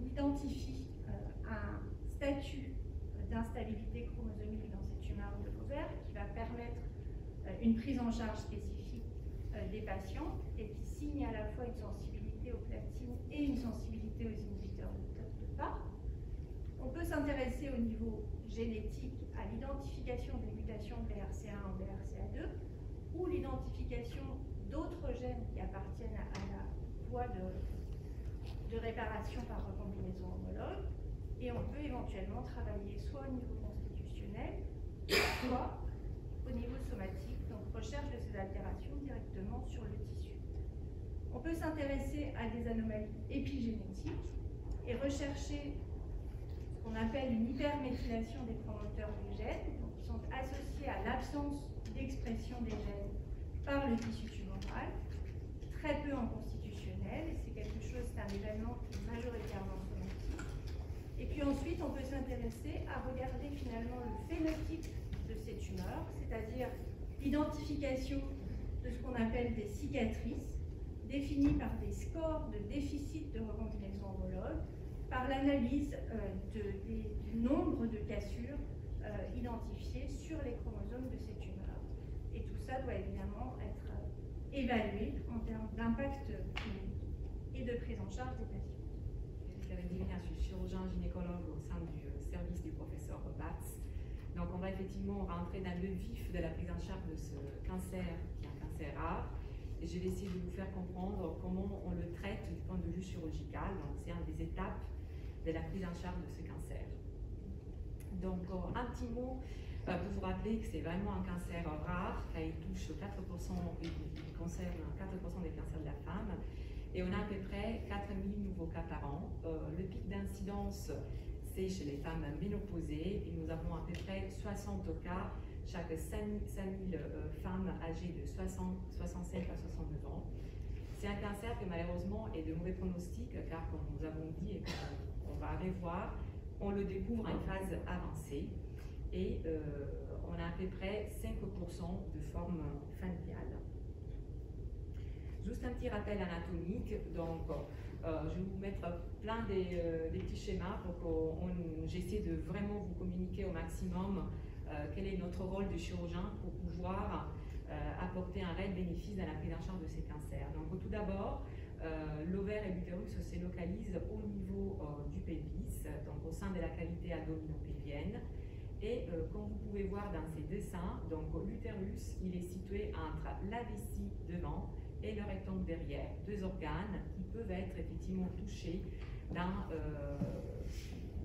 identifie un statut d'instabilité chromosomique dans ces tumeurs de l'ovaire qui va permettre une prise en charge spécifique des patients et qui signe à la fois une sensibilité aux platines et une sensibilité aux inhibiteurs de PARP. On peut s'intéresser au niveau génétique à l'identification des mutations BRCA1 ou BRCA2 ou l'identification d'autres gènes qui appartiennent à la voie de réparation par recombinaison homologue. Et on peut éventuellement travailler soit au niveau constitutionnel, soit au niveau somatique, donc recherche de ces altérations directement sur le tissu. On peut s'intéresser à des anomalies épigénétiques et rechercher ce qu'on appelle une hyperméthylation des promoteurs du gène, donc qui sont associés à l'absence d'expression des gènes par le tissu tumoral, très peu en constitutionnel, et c'est quelque chose, c'est un événement qui est majoritairement somatique. Et puis ensuite, on peut s'intéresser à regarder finalement le phénotype de ces tumeurs, c'est-à-dire l'identification de ce qu'on appelle des cicatrices, définies par des scores de déficit de recombinaison homologue, par l'analyse du nombre de cassures identifiées sur les chromosomes de ces tumeurs. Et tout ça doit évidemment être évalué en termes d'impact clinique et de prise en charge des patients. Je suis chirurgien gynécologue au sein du service du professeur Batz. Donc on va effectivement rentrer dans le vif de la prise en charge de ce cancer, qui est un cancer rare. Et je vais essayer de vous faire comprendre comment on le traite du point de vue chirurgical. Donc c'est une des étapes de la prise en charge de ce cancer. Donc un petit mot pour vous rappeler que c'est vraiment un cancer rare, qui touche 4% des cancers de la femme. Et on a à peu près 4000 nouveaux cas par an. Le pic d'incidence, c'est chez les femmes ménopausées. Et nous avons à peu près 60 cas chaque 5000 femmes âgées de 65 à 69 ans. C'est un cancer qui malheureusement est de mauvais pronostic, car comme nous avons dit et qu'on va revoir, on le découvre en phase avancée. Et on a à peu près 5% de forme familiale. Juste un petit rappel anatomique, donc je vais vous mettre plein des petits schémas pour que j'essaie de vraiment vous communiquer au maximum quel est notre rôle de chirurgien pour pouvoir apporter un réel bénéfice dans la prise en charge de ces cancers. Donc tout d'abord, l'ovaire et l'utérus se localisent au niveau du pelvis, donc au sein de la cavité abdominopelvienne. Et comme vous pouvez voir dans ces dessins, donc l'utérus, il est situé entre la vessie devant et le rectum derrière, deux organes qui peuvent être effectivement touchés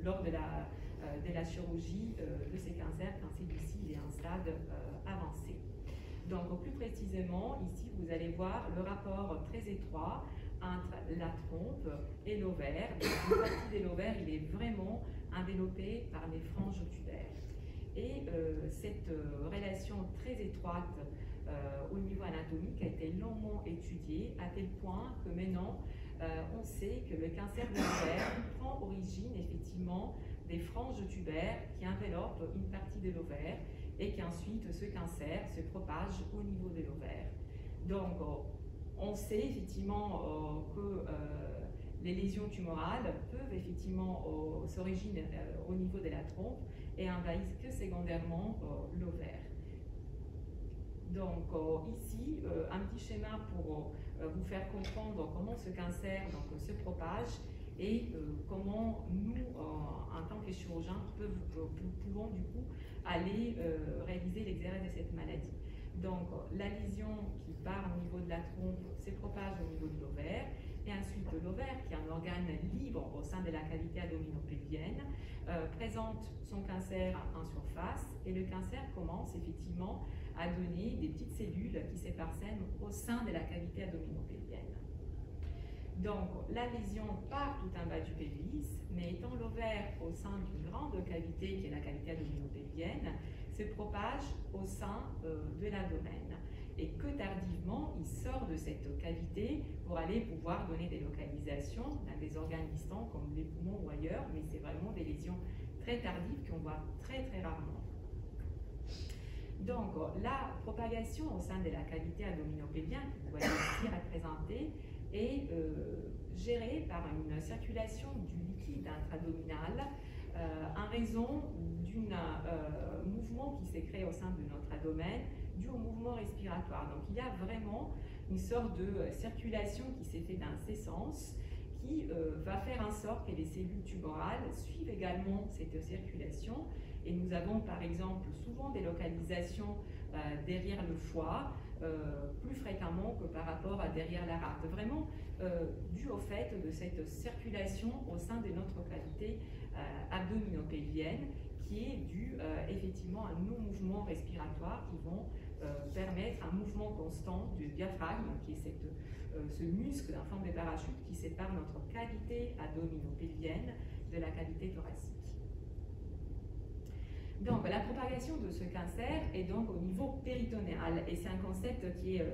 lors de la chirurgie de ces cancers quand celui-ci est en stade avancé. Donc plus précisément, ici vous allez voir le rapport très étroit entre la trompe et l'ovaire. Une partie de l'ovaire, il est vraiment enveloppé par les franges tubaires. Et cette relation très étroite au niveau anatomique a été longuement étudiée à tel point que maintenant on sait que le cancer de l'ovaire prend origine effectivement des franges tubaires qui enveloppent une partie de l'ovaire et qu'ensuite ce cancer se propage au niveau de l'ovaire. Donc on sait effectivement que les lésions tumorales peuvent effectivement s'originer au niveau de la trompe et envahissent que secondairement l'ovaire. Donc ici, un petit schéma pour vous faire comprendre comment ce cancer se propage et comment nous, en tant que chirurgiens, pouvons du coup aller réaliser l'exérèse de cette maladie. Donc la lésion qui part au niveau de la trompe se propage au niveau de l'ovaire Et ensuite, l'ovaire, qui est un organe libre au sein de la cavité abdominopelvienne, présente son cancer en surface et le cancer commence effectivement à donner des petites cellules qui s'éparsèment au sein de la cavité abdominopelvienne. Donc, la lésion part tout en bas du pelvis, mais étant l'ovaire au sein d'une grande cavité qui est la cavité abdominopelvienne, se propage au sein de l'abdomen. Et que tardivement, il sort de cette cavité pour aller pouvoir donner des localisations dans des organes distants comme les poumons ou ailleurs, mais c'est vraiment des lésions très tardives qu'on voit très très rarement. Donc, la propagation au sein de la cavité abdominopelvienne, que vous voyez ici représentée, est gérée par une circulation du liquide intra-abdominal en raison d'un mouvement qui s'est créé au sein de notre abdomen dû au mouvement respiratoire. Donc il y a vraiment une sorte de circulation qui s'est faite dans ces sens qui va faire en sorte que les cellules tumorales suivent également cette circulation et nous avons par exemple souvent des localisations derrière le foie, plus fréquemment que par rapport à derrière la rate, vraiment dû au fait de cette circulation au sein de notre cavité abdominopelvienne qui est due effectivement à nos mouvements respiratoires qui vont permettre un mouvement constant du diaphragme, qui est ce muscle en forme de parachute qui sépare notre cavité abdominopelvienne de la cavité thoracique. Donc, la propagation de ce cancer est donc au niveau péritonéal et c'est un concept qui est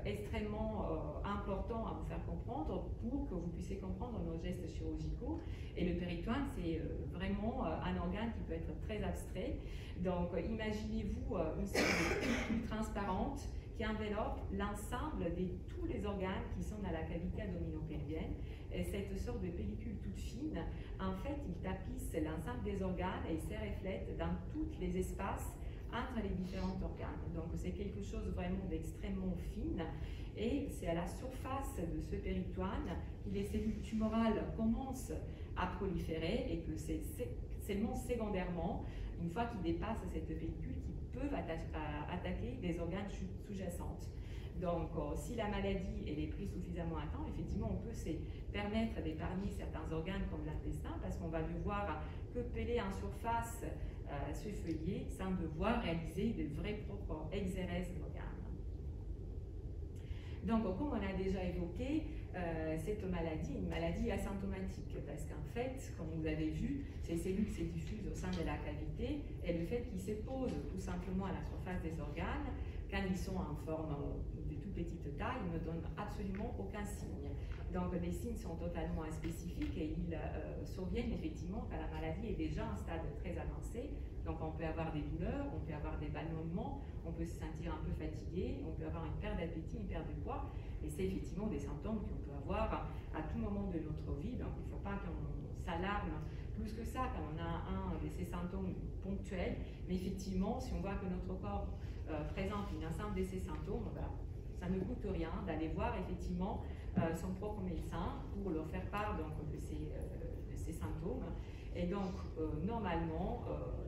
extrêmement important à vous faire comprendre pour que vous puissiez comprendre nos gestes chirurgicaux. Et le péritoine, c'est vraiment un organe qui peut être très abstrait. Donc, imaginez-vous une sorte de pellicule transparente qui enveloppe l'ensemble de tous les organes qui sont dans la cavité abdominopelvienne. Et cette sorte de pellicule toute fine, en fait, il tapisse l'ensemble des organes et il se reflète dans tous les espaces entre les différents organes. Donc, c'est quelque chose vraiment d'extrêmement fine et c'est à la surface de ce péritoine que les cellules tumorales commencent à proliférer et que c'est seulement secondairement, une fois qu'ils dépassent cette pellicule, qu'ils peuvent attaquer des organes sous-jacentes. Donc, si la maladie est prise suffisamment à temps, effectivement, on peut se permettre d'épargner certains organes comme l'intestin parce qu'on va devoir que peler en surface ce feuillet sans devoir réaliser de vrais propres exérèses d'organes. Donc, comme on a déjà évoqué, cette maladie est une maladie asymptomatique parce qu'en fait, comme vous avez vu, ces cellules se diffusent au sein de la cavité et le fait qu'ils se posent tout simplement à la surface des organes, quand ils sont en forme de toute petite taille, ils ne donnent absolument aucun signe. Donc les signes sont totalement inspécifiques et ils surviennent effectivement quand la maladie est déjà à un stade très avancé. Donc on peut avoir des douleurs, on peut avoir des ballonnements, on peut se sentir un peu fatigué, on peut avoir une perte d'appétit, une perte de poids. Et c'est effectivement des symptômes qu'on peut avoir à tout moment de notre vie. Donc il ne faut pas qu'on s'alarme plus que ça quand on a un de ces symptômes ponctuels. Mais effectivement, si on voit que notre corps présente une ensemble de ces symptômes, ben, ça ne coûte rien d'aller voir effectivement son propre médecin pour leur faire part donc, de ces symptômes. Et donc, normalement,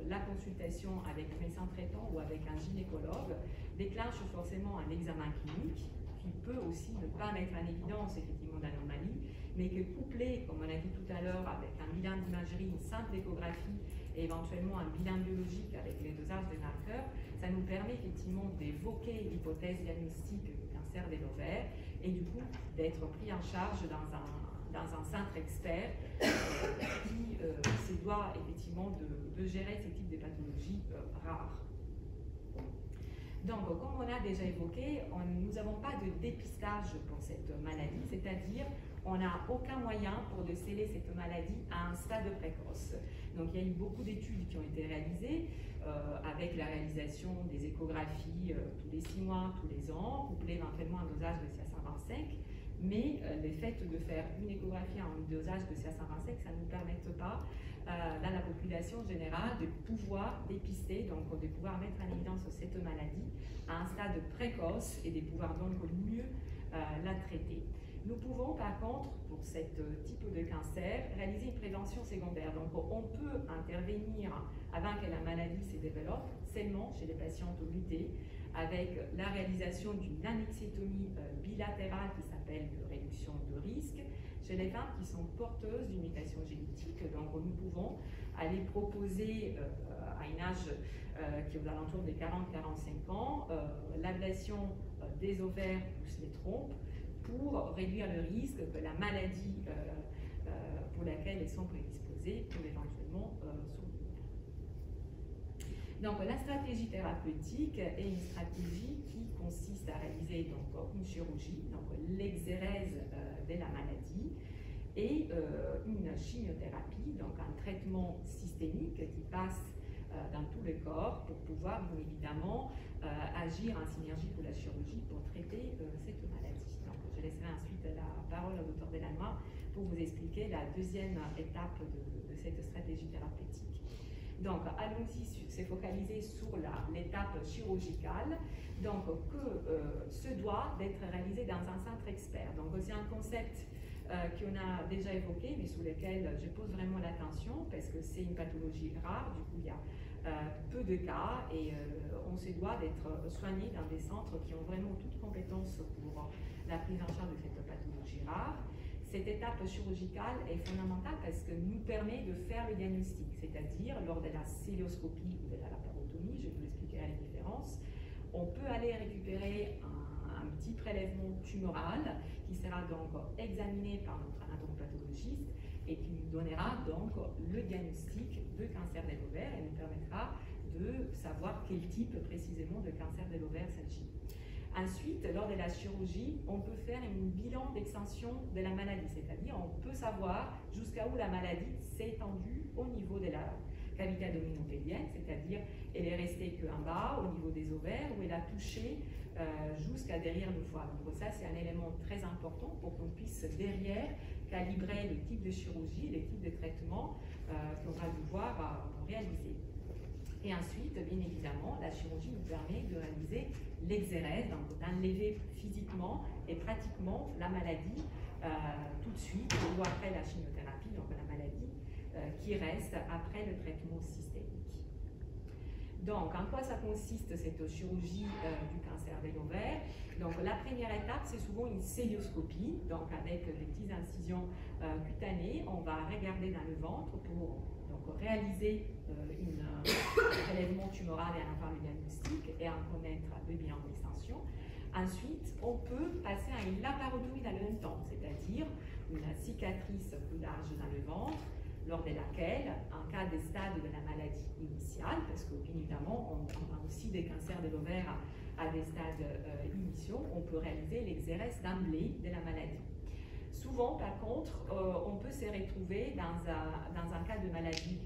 la consultation avec un médecin traitant ou avec un gynécologue déclenche forcément un examen clinique qui peut aussi ne pas mettre en évidence effectivement d'anomalies, mais que couplé, comme on a dit tout à l'heure, avec un bilan d'imagerie, une simple échographie et éventuellement un bilan biologique avec les dosages des marqueurs, ça nous permet effectivement d'évoquer l'hypothèse diagnostique du cancer de l'ovaire et du coup d'être pris en charge dans un centre expert qui se doit effectivement de gérer ces types de pathologies rares. Donc, comme on a déjà évoqué, nous n'avons pas de dépistage pour cette maladie, c'est-à-dire on n'a aucun moyen pour déceler cette maladie à un stade précoce. Donc, il y a eu beaucoup d'études qui ont été réalisées avec la réalisation des échographies tous les 6 mois, tous les ans, couplé éventuellement à un dosage de CA125. Mais le fait de faire une échographie à un dosage de CA125, ça ne nous permet pas, dans la population générale, de pouvoir dépister, donc de pouvoir mettre en évidence cette maladie à un stade précoce et de pouvoir donc mieux la traiter. Nous pouvons par contre, pour ce type de cancer, réaliser une prévention secondaire. Donc on peut intervenir avant que la maladie se développe, seulement chez les patientes luttées, avec la réalisation d'une annexectomie bilatérale qui s'appelle appelle de réduction de risque chez les femmes qui sont porteuses d'une mutation génétique. Donc nous pouvons aller proposer à un âge qui est aux alentours des 40-45 ans l'ablation des ovaires plus les trompes pour réduire le risque que la maladie pour laquelle elles sont prédisposées peut éventuellement survenir. Donc la stratégie thérapeutique est une stratégie qui consiste à réaliser donc, une chirurgie, donc l'exérèse de la maladie, et une chimiothérapie, donc un traitement systémique qui passe dans tout le corps pour pouvoir bien évidemment agir en synergie pour la chirurgie pour traiter cette maladie. Donc je laisserai ensuite la parole au Dr Delannoy pour vous expliquer la deuxième étape de cette stratégie thérapeutique. Donc allons-y, c'est focalisé sur l'étape chirurgicale, donc que se doit d'être réalisé dans un centre expert. Donc c'est un concept qu'on a déjà évoqué, mais sur lequel je pose vraiment l'attention parce que c'est une pathologie rare, du coup il y a peu de cas et on se doit d'être soigné dans des centres qui ont vraiment toute compétence pour la prise en charge de cette pathologie rare. Cette étape chirurgicale est fondamentale parce que nous permet de faire le diagnostic, c'est-à-dire lors de la célioscopie ou de la laparotomie, je vous expliquerai les différences, on peut aller récupérer un petit prélèvement tumoral qui sera donc examiné par notre anatomopathologiste et qui nous donnera donc le diagnostic de cancer de l'ovaire et nous permettra de savoir quel type précisément de cancer de l'ovaire s'agit. Ensuite, lors de la chirurgie, on peut faire un bilan d'extension de la maladie, c'est-à-dire on peut savoir jusqu'à où la maladie s'est étendue au niveau de la cavité abdominopélienne, c'est-à-dire elle est restée qu'en bas, au niveau des ovaires, où elle a touché jusqu'à derrière le foie. Donc ça, c'est un élément très important pour qu'on puisse derrière calibrer le type de chirurgie, les types de traitements qu'on va devoir réaliser. Et ensuite, bien évidemment, la chirurgie nous permet de réaliser l'exérèse, donc d'enlever physiquement et pratiquement la maladie tout de suite, ou après la chimiothérapie, donc la maladie qui reste après le traitement systémique. Donc, en quoi ça consiste cette chirurgie du cancer de l'ovaire? Donc, la première étape, c'est souvent une célioscopie, donc avec des petites incisions cutanées. On va regarder dans le ventre pour réaliser un prélèvement tumoral et en avoir le diagnostic et en connaître le bilan d'extension. Ensuite, on peut passer à une laparotomie dans le même temps, c'est-à-dire une cicatrice plus large dans le ventre, lors de laquelle, en cas de stade de la maladie initiale, parce que bien évidemment, on a aussi des cancers de l'ovaire à des stades initiaux, on peut réaliser l'exérèse d'emblée de la maladie. Souvent, par contre, on peut se retrouver dans un cas de maladie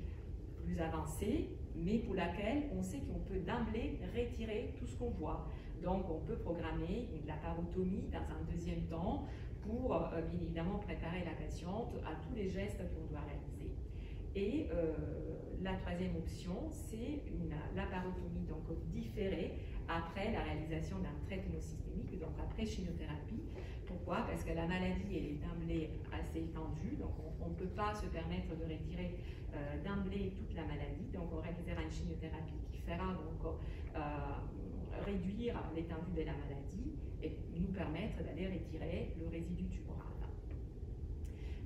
plus avancée, mais pour laquelle on sait qu'on peut d'emblée retirer tout ce qu'on voit. Donc, on peut programmer une laparotomie dans un deuxième temps pour, bien évidemment, préparer la patiente à tous les gestes qu'on doit réaliser. Et la troisième option, c'est une laparotomie donc différée après la réalisation d'un traitement systémique, donc après chimiothérapie. Pourquoi? Parce que la maladie, elle est d'emblée assez étendue, donc on ne peut pas se permettre de retirer d'emblée toute la maladie. Donc on réalisera une chimiothérapie qui fera donc réduire l'étendue de la maladie et nous permettre d'aller retirer le résidu tumoral.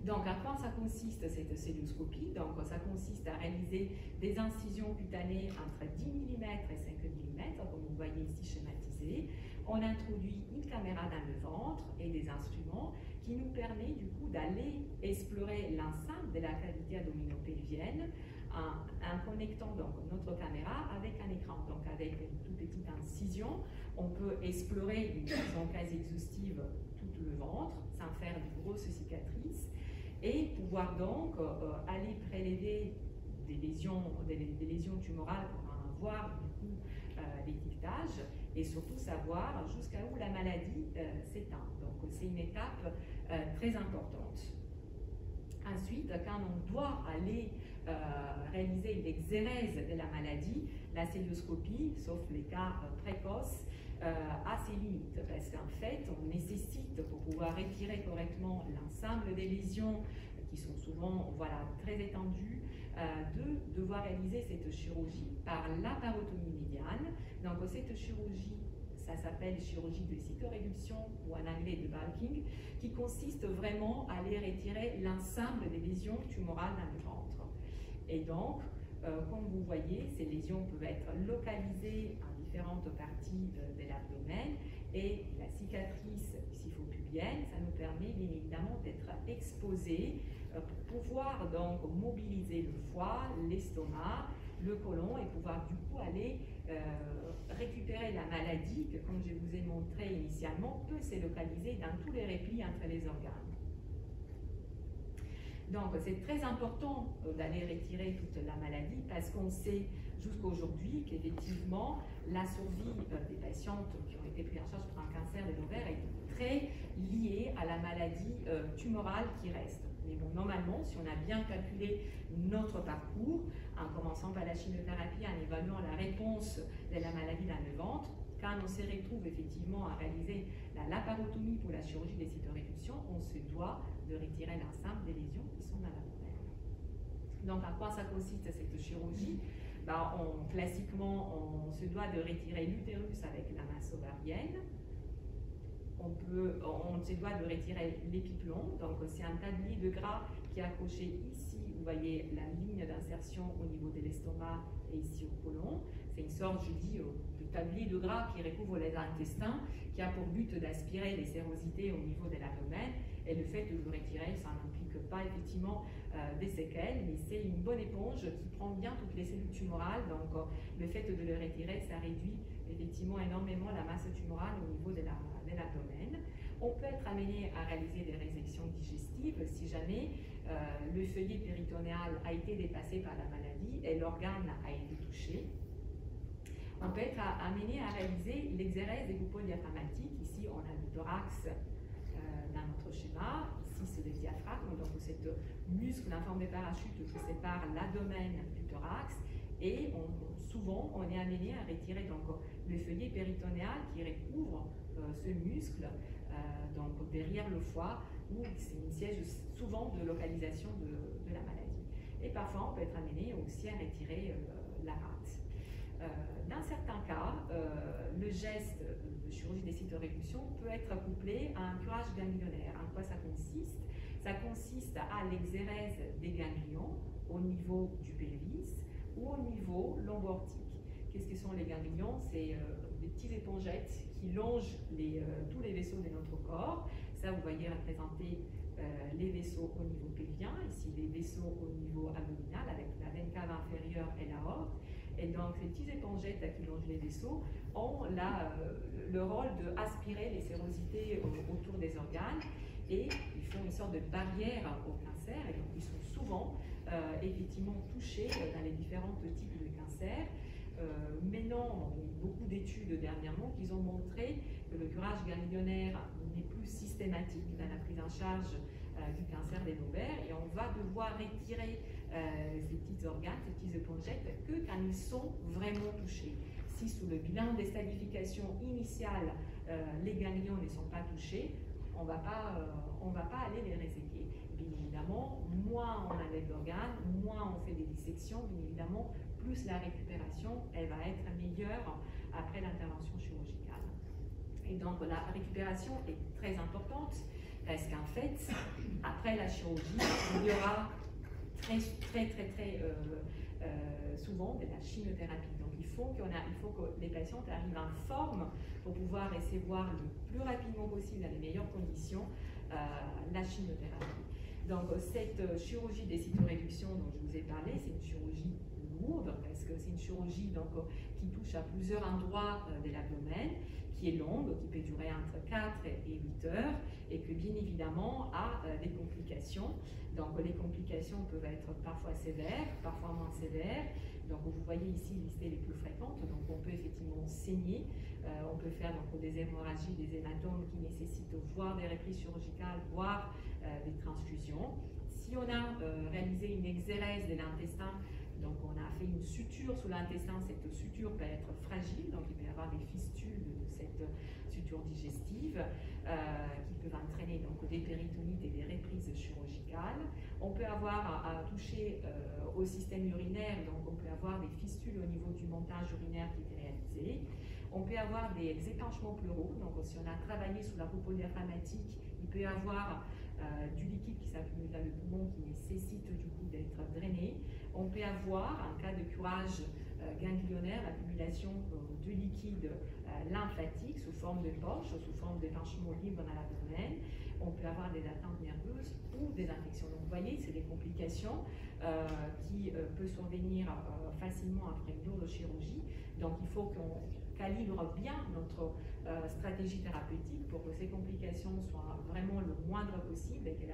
Donc, à quoi ça consiste cette célioscopie? Donc, ça consiste à réaliser des incisions cutanées entre 10 mm et 5 mm, comme vous voyez ici schématisé. On introduit une caméra dans le ventre et des instruments qui nous permet du coup d'aller explorer l'ensemble de la cavité abdominopelvienne en connectant donc notre caméra avec un écran. Donc, avec une toute petite incision, on peut explorer d'une façon quasi exhaustive tout le ventre sans faire de grosses cicatrices, et pouvoir donc aller prélever des lésions tumorales pour en voir du coup l'étiquetage et surtout savoir jusqu'à où la maladie s'étend. Donc c'est une étape très importante. Ensuite, quand on doit aller réaliser l'exérèse de la maladie, la célioscopie, sauf les cas précoces, a ses limites parce qu'en fait, on nécessite pour pouvoir retirer correctement l'ensemble des lésions qui sont souvent très étendues, de devoir réaliser cette chirurgie par laparotomie médiane. Donc cette chirurgie Ça s'appelle chirurgie de cytoréduction ou en anglais de bulking, qui consiste vraiment à aller retirer l'ensemble des lésions tumorales dans le ventre. Et donc, comme vous voyez, ces lésions peuvent être localisées en différentes parties de l'abdomen et la cicatrice siphopubienne, ça nous permet bien évidemment d'être exposés pour pouvoir donc mobiliser le foie, l'estomac, le côlon et pouvoir du coup aller récupérer la maladie que, comme je vous ai montré initialement, peut se localiser dans tous les replis entre les organes. Donc c'est très important d'aller retirer toute la maladie parce qu'on sait jusqu'à aujourd'hui qu'effectivement la survie des patientes qui ont été prises en charge pour un cancer de l'ovaire est très liée à la maladie tumorale qui reste. Mais bon, normalement, si on a bien calculé notre parcours, en commençant par la chimiothérapie, en évaluant la réponse de la maladie dans le ventre, quand on se retrouve effectivement à réaliser la laparotomie pour la chirurgie des cytoréductions, on se doit de retirer l'ensemble des lésions qui sont dans l'abdomen. Donc, à quoi ça consiste cette chirurgie? Classiquement, on se doit de retirer l'utérus avec la masse ovarienne. On se doit de retirer l'épiplomb, donc c'est un tablier de gras qui est accroché ici, vous voyez la ligne d'insertion au niveau de l'estomac et ici au côlon. C'est une sorte, je dis, de tablier de gras qui recouvre les intestins, qui a pour but d'aspirer les sérosités au niveau de l'abdomen, et le fait de le retirer, ça n'implique pas effectivement des séquelles, mais c'est une bonne éponge qui prend bien toutes les cellules tumorales, donc le fait de le retirer, ça réduit effectivement énormément la masse tumorale au niveau de l'abdomen. On peut être amené à réaliser des résections digestives si jamais le feuillet péritonéal a été dépassé par la maladie et l'organe a été touché. On peut être amené à réaliser l'exérèse des coupeaux diaphragmatiques. Ici, on a le thorax dans notre schéma. Ici, c'est le diaphragme, donc c'est ce muscle en forme de parachute qui sépare l'abdomen du thorax. Et souvent, on est amené à retirer donc, le feuillet péritonéal qui recouvre ce muscle donc derrière le foie, où c'est une siège souvent de localisation de la maladie. Et parfois, on peut être amené aussi à retirer la rate. Dans certains cas, le geste de chirurgie des cytoréductions peut être couplé à un curage ganglionnaire. En quoi ça consiste? Ça consiste à l'exérèse des ganglions au niveau du pelvis ou au niveau lombortique. Qu'est-ce que sont les ganglions? C'est des petites épongettes qui longent tous les vaisseaux de notre corps. Ça, vous voyez représenter les vaisseaux au niveau pelvien, ici les vaisseaux au niveau abdominal avec la veine cave inférieure et l'aorte. Et donc, ces petites épongettes qui longent les vaisseaux ont le rôle d'aspirer les sérosités autour des organes et ils font une sorte de barrière au cancer et donc ils sont souvent effectivement touchés dans les différents types de cancers. Maintenant, il y a eu beaucoup d'études dernièrement qui ont montré que le curage ganglionnaire n'est plus systématique dans la prise en charge du cancer des ovaires et on va devoir retirer ces petits organes, ces petites épongettes, que quand ils sont vraiment touchés. Si sous le bilan des stadifications initiales, les ganglions ne sont pas touchés, on ne va pas aller les réséquer. Bien évidemment, moins on enlève d'organes, moins on fait des dissections, bien évidemment, plus la récupération elle va être meilleure après l'intervention chirurgicale. Et donc la récupération est très importante parce qu'en fait, après la chirurgie, il y aura très souvent de la chimiothérapie. Donc il faut que les patientes arrivent en forme pour pouvoir recevoir le plus rapidement possible, dans les meilleures conditions, la chimiothérapie. Donc cette chirurgie des cytoréductions dont je vous ai parlé, c'est une chirurgie lourde parce que c'est une chirurgie donc, qui touche à plusieurs endroits de l'abdomen, qui est longue, qui peut durer entre 4 et 8 heures et que bien évidemment a des complications. Donc les complications peuvent être parfois sévères, parfois moins sévères. Donc vous voyez ici listées les plus fréquentes. Donc on peut effectivement saigner, on peut faire donc, des hémorragies, des hématomes qui nécessitent voire des reprises chirurgicales, voire des transfusions. Si on a réalisé une exérèse de l'intestin, donc on a fait une suture sous l'intestin, cette suture peut être fragile, donc il peut y avoir des fistules de cette suture digestive qui peuvent entraîner donc, des péritonites et des reprises chirurgicales. On peut avoir à toucher au système urinaire, donc on peut avoir des fistules au niveau du montage urinaire qui est réalisé. On peut avoir des épanchements pleuraux, donc si on a travaillé sous la hypodiaphragmatique, il peut y avoir du liquide qui s'accumule dans le poumon qui nécessite du coup d'être drainé. On peut avoir, en cas de curage ganglionnaire, l'accumulation de liquide lymphatique sous forme de poche, sous forme d'épanchement libre dans l'abdomen. On peut avoir des atteintes nerveuses ou des infections. Donc vous voyez, c'est des complications qui peuvent survenir facilement après une lourde chirurgie. Donc il faut qu'on calibre bien notre stratégie thérapeutique pour que ces complications soient vraiment le moindre possible et que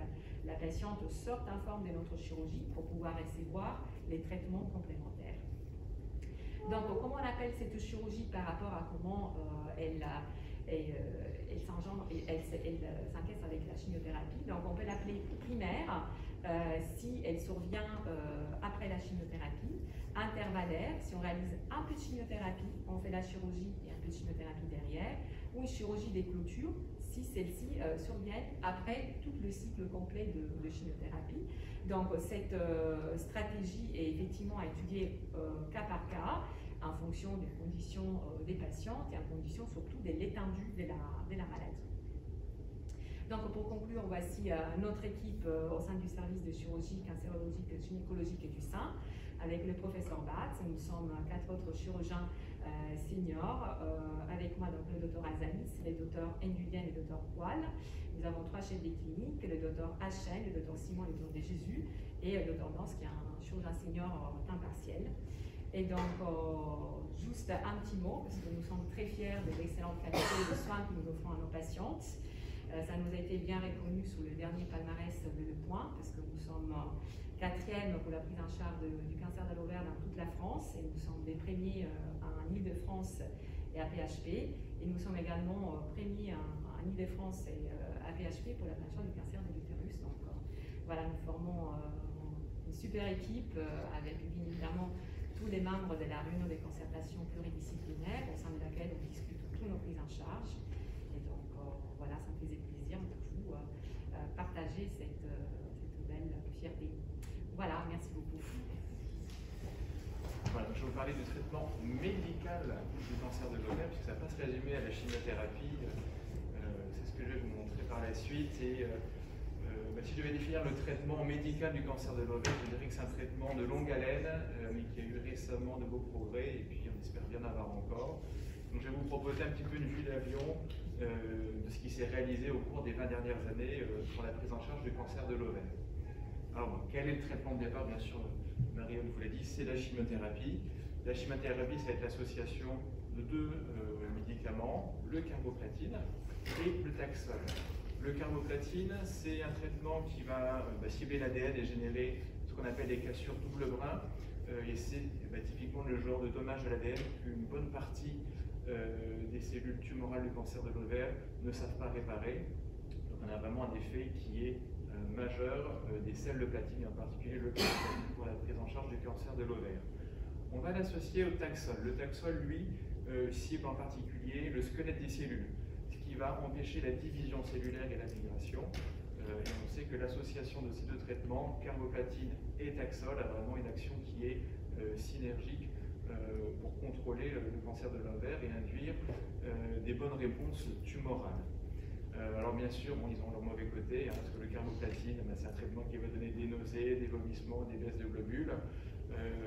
la patiente sorte informe de notre chirurgie pour pouvoir recevoir les traitements complémentaires. Donc, comment on appelle cette chirurgie par rapport à comment elle s'encaisse avec la chimiothérapie? Donc, on peut l'appeler primaire si elle survient après la chimiothérapie, intervallaire si on réalise un peu de chimiothérapie, on fait la chirurgie et un peu de chimiothérapie derrière, ou une chirurgie des clôtures si celle-ci survient après tout le cycle complet de chimiothérapie. Donc cette stratégie est effectivement à étudier cas par cas en fonction des conditions des patientes et en fonction surtout de l'étendue de la maladie. Donc pour conclure, voici notre équipe au sein du service de chirurgie cancérologique, gynécologique et du sein avec le professeur Batz. Nous sommes 4 autres chirurgiens seniors. Avec moi, donc, le docteur Azanis, le docteur Nguyen et le docteur Poil. Nous avons 3 chefs des cliniques, le docteur Hachen, le docteur Simon et le docteur Jésus, et le docteur Dans, qui est un chirurgien senior temps partiel. Et donc, juste un petit mot, parce que nous sommes très fiers de l'excellente qualité de soins que nous offrons à nos patientes. Ça nous a été bien reconnu sous le dernier palmarès de Le Point, parce que nous sommes 4e pour la prise en charge du cancer de l'ovaire dans toute la France, et nous sommes les premiers en Île-de-France et à PHP, et nous sommes également premiers en Île-de-France et à PHP pour la prise en charge du cancer de l'utérus. Donc voilà, nous formons une super équipe avec bien évidemment tous les membres de la réunion de concertation pluridisciplinaire au sein de laquelle on discute toutes nos prises en charge. Et donc voilà, ça me faisait plaisir de vous partager cette belle fierté. Voilà, merci beaucoup. Voilà, je vais vous parler du traitement médical du cancer de l'ovaire, puisque ça ne va pas se résumer à la chimiothérapie. C'est ce que je vais vous montrer par la suite. Et si je devais définir le traitement médical du cancer de l'ovaire, je dirais que c'est un traitement de longue haleine, mais qui a eu récemment de beaux progrès, et puis on espère bien avoir encore. Donc je vais vous proposer un petit peu une vue d'avion de ce qui s'est réalisé au cours des 20 dernières années pour la prise en charge du cancer de l'ovaire. Alors, quel est le traitement de départ? Bien sûr, Marion vous l'a dit, c'est la chimiothérapie. La chimiothérapie, c'est l'association de 2 médicaments, le carboplatine et le Taxol. Le carboplatine, c'est un traitement qui va cibler l'ADN et générer ce qu'on appelle des cassures double brin. Et c'est typiquement le genre de dommage à l'ADN qu'une bonne partie des cellules tumorales du cancer de l'ovaire ne savent pas réparer. Donc on a vraiment un effet qui est majeur des sels de platine, et en particulier le carboplatine pour la prise en charge du cancer de l'ovaire. On va l'associer au Taxol. Le Taxol, lui, cible en particulier le squelette des cellules, ce qui va empêcher la division cellulaire et la migration. Et on sait que l'association de ces 2 traitements, carboplatine et Taxol, a vraiment une action qui est synergique pour contrôler le cancer de l'ovaire et induire des bonnes réponses tumorales. Alors bien sûr, ils ont leur mauvais côté, parce que le carboplatine, c'est un traitement qui va donner des nausées, des vomissements, des baisses de globules.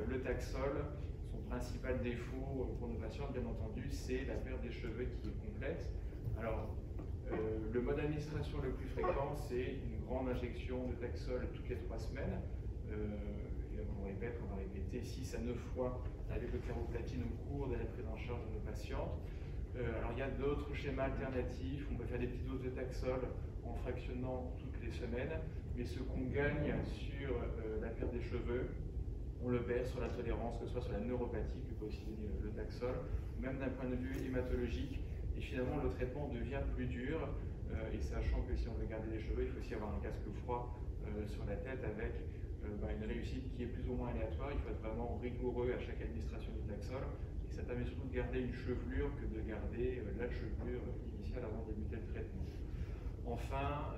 Le Taxol, son principal défaut pour nos patients, bien entendu, c'est la perte des cheveux qui est complète. Alors, le mode d'administration le plus fréquent, c'est une grande injection de Taxol toutes les 3 semaines. Et on va répéter 6 à 9 fois avec le carboplatine au cours de la prise en charge de nos patientes. Alors il y a d'autres schémas alternatifs, on peut faire des petites doses de Taxol en fractionnant toutes les semaines, mais ce qu'on gagne sur la perte des cheveux, on le perd sur la tolérance, que ce soit sur la neuropathie, que peut aussi donner le Taxol, même d'un point de vue hématologique, et finalement le traitement devient plus dur, et sachant que si on veut garder les cheveux, il faut aussi avoir un casque froid sur la tête avec une réussite qui est plus ou moins aléatoire. Il faut être vraiment rigoureux à chaque administration du Taxol. Ça permet surtout de garder une chevelure que de garder la chevelure initiale avant de débuter le traitement. Enfin,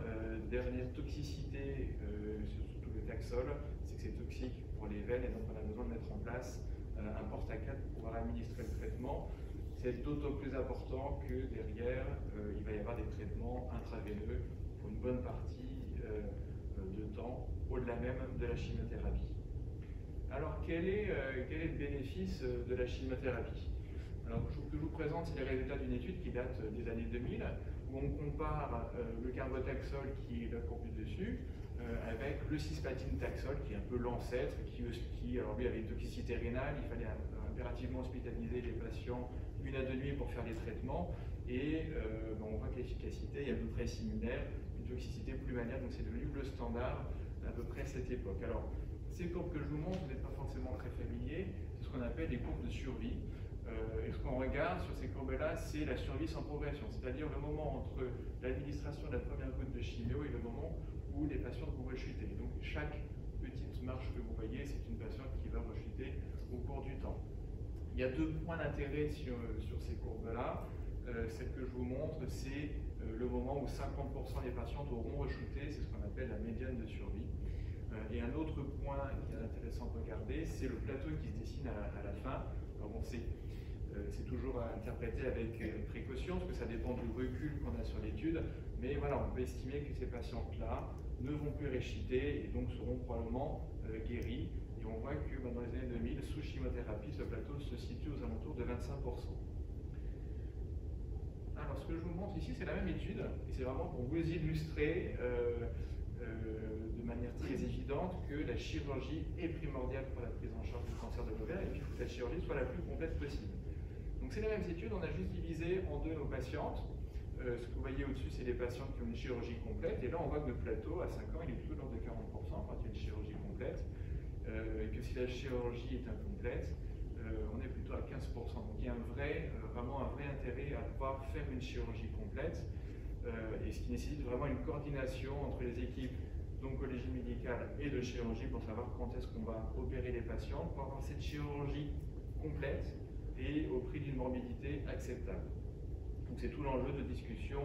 dernière toxicité, surtout le Taxol, c'est que c'est toxique pour les veines et donc on a besoin de mettre en place un porte-à-4 pour pouvoir administrer le traitement. c'est d'autant plus important que derrière, il va y avoir des traitements intraveineux pour une bonne partie de temps, au-delà même de la chimiothérapie. Alors, quel est le bénéfice de la chimiothérapie? Alors, ce que je vous présente, c'est les résultats d'une étude qui date des années 2000, où on compare le carbotaxol, qui est là pour but dessus, avec le cisplatin-taxol, qui est un peu l'ancêtre, qui alors lui avait une toxicité rénale, il fallait impérativement hospitaliser les patients 1 à 2 nuits pour faire les traitements, et on voit que l'efficacité est à peu près similaire, une toxicité plus manière, donc c'est devenu le standard à peu près à cette époque. Alors, ces courbes que je vous montre, vous n'êtes pas forcément très familier, c'est ce qu'on appelle les courbes de survie. Et ce qu'on regarde sur ces courbes-là, c'est la survie sans progression, c'est-à-dire le moment entre l'administration de la première goutte de chimio et le moment où les patients vont rechuter. Donc chaque petite marche que vous voyez, c'est une patiente qui va rechuter au cours du temps. Il y a 2 points d'intérêt sur ces courbes-là. Celle que je vous montre, c'est le moment où 50% des patientes auront rechuté, c'est ce qu'on appelle la médiane de survie. Et un autre point qui est intéressant de regarder, c'est le plateau qui se dessine à la fin. Alors bon, c'est toujours à interpréter avec précaution, parce que ça dépend du recul qu'on a sur l'étude, mais voilà, on peut estimer que ces patientes-là ne vont plus réchiter et donc seront probablement guéries. Et on voit que dans les années 2000, sous chimiothérapie, ce plateau se situe aux alentours de 25%. Alors, ce que je vous montre ici, c'est la même étude, et c'est vraiment pour vous illustrer de manière très évidente que la chirurgie est primordiale pour la prise en charge du cancer de l'ovaire, et qu'il faut que la chirurgie soit la plus complète possible. Donc, c'est les mêmes études, on a juste divisé en 2 nos patientes. Ce que vous voyez au-dessus, c'est les patientes qui ont une chirurgie complète, et là, on voit que le plateau, à 5 ans, il est plutôt de l'ordre de 40% quand il y a une chirurgie complète, et que si la chirurgie est incomplète, on est plutôt à 15%. Donc il y a vraiment un vrai intérêt à pouvoir faire une chirurgie complète, et ce qui nécessite vraiment une coordination entre les équipes d'oncologie médicale et de chirurgie pour savoir quand est-ce qu'on va opérer les patients, pour avoir cette chirurgie complète et au prix d'une morbidité acceptable. Donc c'est tout l'enjeu de discussion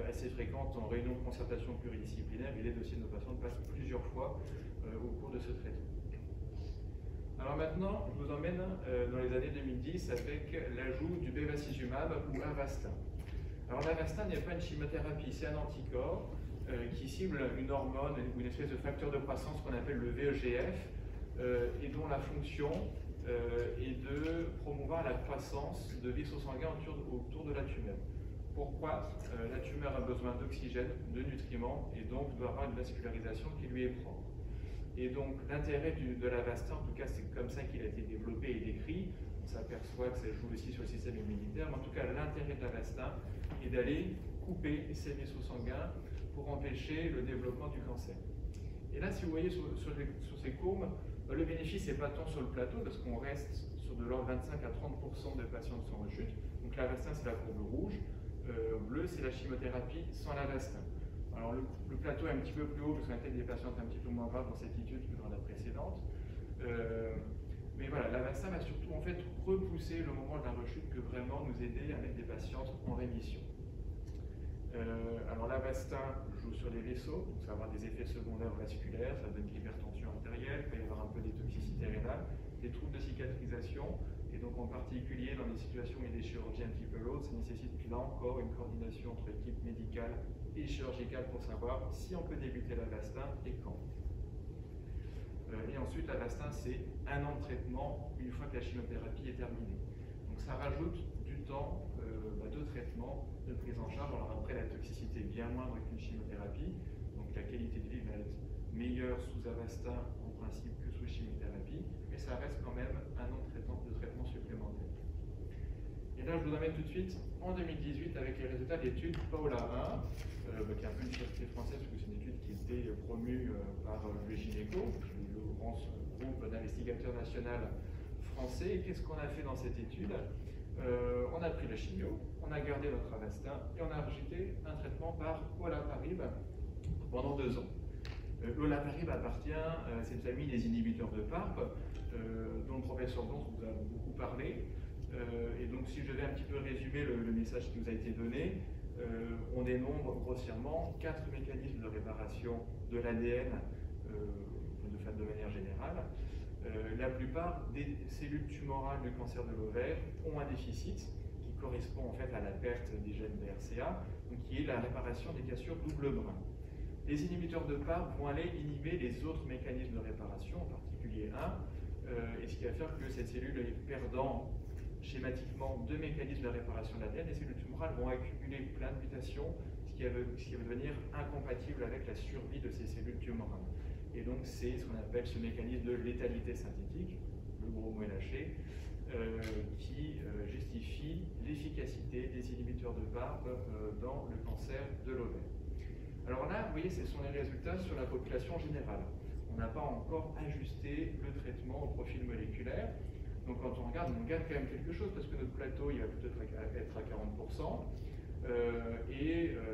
assez fréquente en réunion de concertation pluridisciplinaire, et les dossiers de nos patients passent plusieurs fois au cours de ce traitement. Alors maintenant, je vous emmène dans les années 2010 avec l'ajout du bevacizumab ou Avastin. Alors l'Avastin n'est pas une chimiothérapie, c'est un anticorps qui cible une hormone ou une espèce de facteur de croissance qu'on appelle le VEGF, et dont la fonction est de promouvoir la croissance de vaisseaux sanguins autour de la tumeur. Pourquoi la tumeur a besoin d'oxygène, de nutriments, et donc doit avoir une vascularisation qui lui est propre. Et donc l'intérêt de l'Avastin, en tout cas c'est comme ça qu'il a été développé et décrit, on s'aperçoit que ça joue aussi sur le système immunitaire, mais en tout cas l'intérêt de l'Avastin est d'aller couper ces vaisseaux sanguins pour empêcher le développement du cancer. Et là, si vous voyez sur ces courbes, le bénéfice n'est pas tant sur le plateau, parce qu'on reste sur de l'ordre 25 à 30% de patients sans rechute. Donc l'Avastin, c'est la courbe rouge, bleu, c'est la chimiothérapie sans l'Avastin. Alors le plateau est un petit peu plus haut parce qu'on a peut-être des patientes un petit peu moins graves dans cette étude que dans la précédente. Mais voilà, l'Avastin va surtout en fait repousser le moment de la rechute que vraiment nous aider à mettre des patientes en rémission. Alors l'Avastin joue sur les vaisseaux, donc ça va avoir des effets secondaires vasculaires, ça donne de l'hypertension artérielle, il peut y avoir un peu des toxicités rénales, des troubles de cicatrisation, et donc en particulier dans des situations où il y a des chirurgies un petit peu lourdes, ça nécessite là encore une coordination entre équipe médicale et chirurgicale pour savoir si on peut débuter l'Avastin et quand. Et ensuite, l'Avastin, c'est 1 an de traitement une fois que la chimiothérapie est terminée. Donc ça rajoute du temps de traitement, de prise en charge. Alors après, la toxicité est bien moindre qu'une chimiothérapie, donc la qualité de vie va être meilleure sous Avastin en principe que sous chimiothérapie, mais ça reste quand même 1 an de traitement supplémentaire. Et là, je vous emmène tout de suite en 2018 avec les résultats de l'étude Paola 1, qui est un peu une fierté française, parce que c'est une étude qui était promue par le Gynéco, le grand groupe d'investigateurs national français. Et qu'est-ce qu'on a fait dans cette étude? On a pris la chimio, on a gardé notre Avastin et on a rajouté un traitement par olaparib pendant 2 ans. L'olaparib appartient à cette famille des inhibiteurs de PARP, dont le professeur Blanc vous a beaucoup parlé. Et donc, si je devais un petit peu résumer le message qui nous a été donné, on dénombre grossièrement 4 mécanismes de réparation de l'ADN de manière générale. La plupart des cellules tumorales du cancer de l'ovaire ont un déficit qui correspond en fait à la perte des gènes BRCA, donc qui est la réparation des cassures double brin. Les inhibiteurs de PARP vont aller inhiber les autres mécanismes de réparation, en particulier un, et ce qui va faire que cette cellule est perdant schématiquement deux mécanismes de réparation de l'ADN, les cellules tumorales vont accumuler plein de mutations, ce qui va devenir incompatible avec la survie de ces cellules tumorales. Et donc c'est ce qu'on appelle ce mécanisme de létalité synthétique, le gros mot est lâché, qui justifie l'efficacité des inhibiteurs de PARP dans le cancer de l'ovaire. Alors là, vous voyez, ce sont les résultats sur la population générale. On n'a pas encore ajusté le traitement au profil moléculaire. Donc quand on regarde, on gagne quand même quelque chose parce que notre plateau, il va peut-être être à 40%.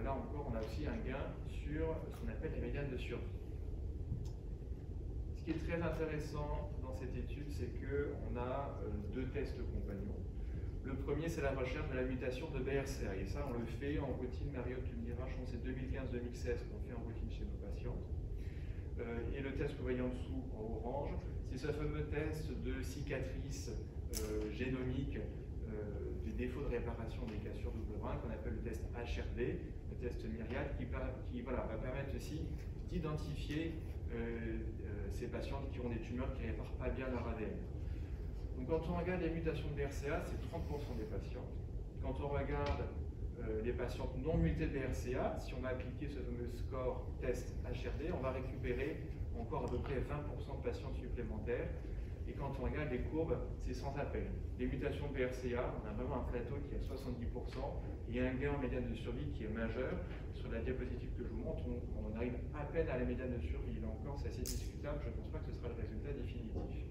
Là encore, on a aussi un gain sur ce qu'on appelle les médianes de survie. Ce qui est très intéressant dans cette étude, c'est qu'on a deux tests compagnons. Le premier, c'est la recherche de la mutation de BRCA. Et ça, on le fait en routine. Mariotte, tu me diras, je pense que c'est 2015-2016 qu'on fait en routine chez nos patientes. Et le test que vous voyez en dessous, en orange, c'est ce fameux test de cicatrice génomique du défaut de réparation des cassures double brin qu'on appelle le test HRD, le test Myriad, qui va permettre aussi d'identifier ces patientes qui ont des tumeurs qui ne réparent pas bien leur ADN. Donc quand on regarde les mutations de BRCA, c'est 30% des patientes. Quand on regarde les patientes non mutées de BRCA, si on a appliqué ce fameux score test HRD, on va récupérer encore à peu près 20% de patientes supplémentaires. Et quand on regarde les courbes, c'est sans appel. Les mutations de BRCA, on a vraiment un plateau qui est à 70%, et il y a un gain en médiane de survie qui est majeur. Sur la diapositive que je vous montre, on arrive à peine à la médiane de survie. Là encore, c'est assez discutable, je ne pense pas que ce sera le résultat définitif.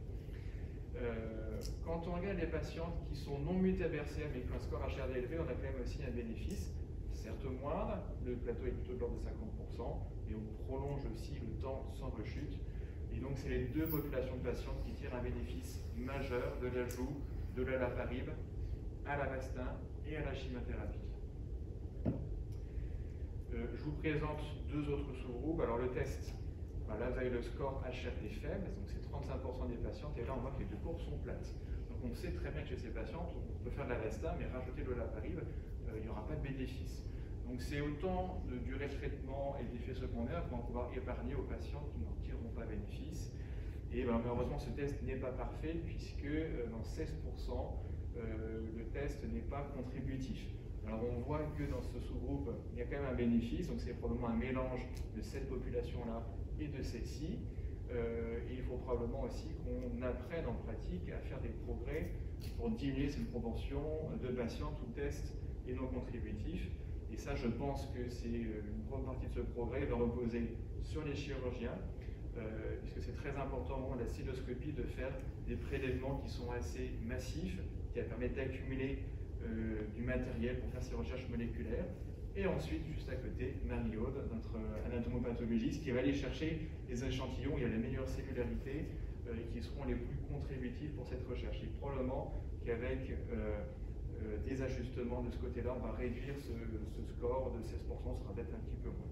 Quand on regarde les patientes qui sont non mutées à BRCA mais qui ont un score HRD élevé, on a quand même aussi un bénéfice, certes moindre, le plateau est plutôt de l'ordre de 50%, mais on prolonge aussi le temps sans rechute. Et donc c'est les deux populations de patientes qui tirent un bénéfice majeur de l'ajout de l'alaparib à l'Avastin et à la chimiothérapie. Je vous présente deux autres sous-groupes. Alors le test, là vous avez le score HRD faible, donc c'est 35% des patientes, et là on voit que les deux courbes sont plates. Donc on sait très bien que chez ces patientes, on peut faire de l'Avastin, mais rajouter de l'alaparib, il n'y aura pas de bénéfice. Donc c'est autant de durée de traitement et d'effets secondaires qu'on va pouvoir épargner aux patientes qui n'en tireront pas bénéfice. Et malheureusement ce test n'est pas parfait puisque dans 16%, le test n'est pas contributif. Alors on voit que dans ce sous-groupe, il y a quand même un bénéfice, donc c'est probablement un mélange de cette population-là et de celle-ci. Et il faut probablement aussi qu'on apprenne en pratique à faire des progrès pour diminuer cette proportion de patients tout test et non contributifs. Et ça, je pense que c'est une grande partie de ce progrès va reposer sur les chirurgiens, puisque c'est très important au moment de la cystoscopie de faire des prélèvements qui sont assez massifs, qui permettent d'accumuler du matériel pour faire ces recherches moléculaires. Et ensuite, juste à côté, Marie-Aude, notre anatomopathologiste, qui va aller chercher les échantillons où il y a la meilleure cellularité et qui seront les plus contributifs pour cette recherche. Et probablement qu'avec des ajustements de ce côté-là, on va réduire ce score de 16%, ce sera peut-être un petit peu moins.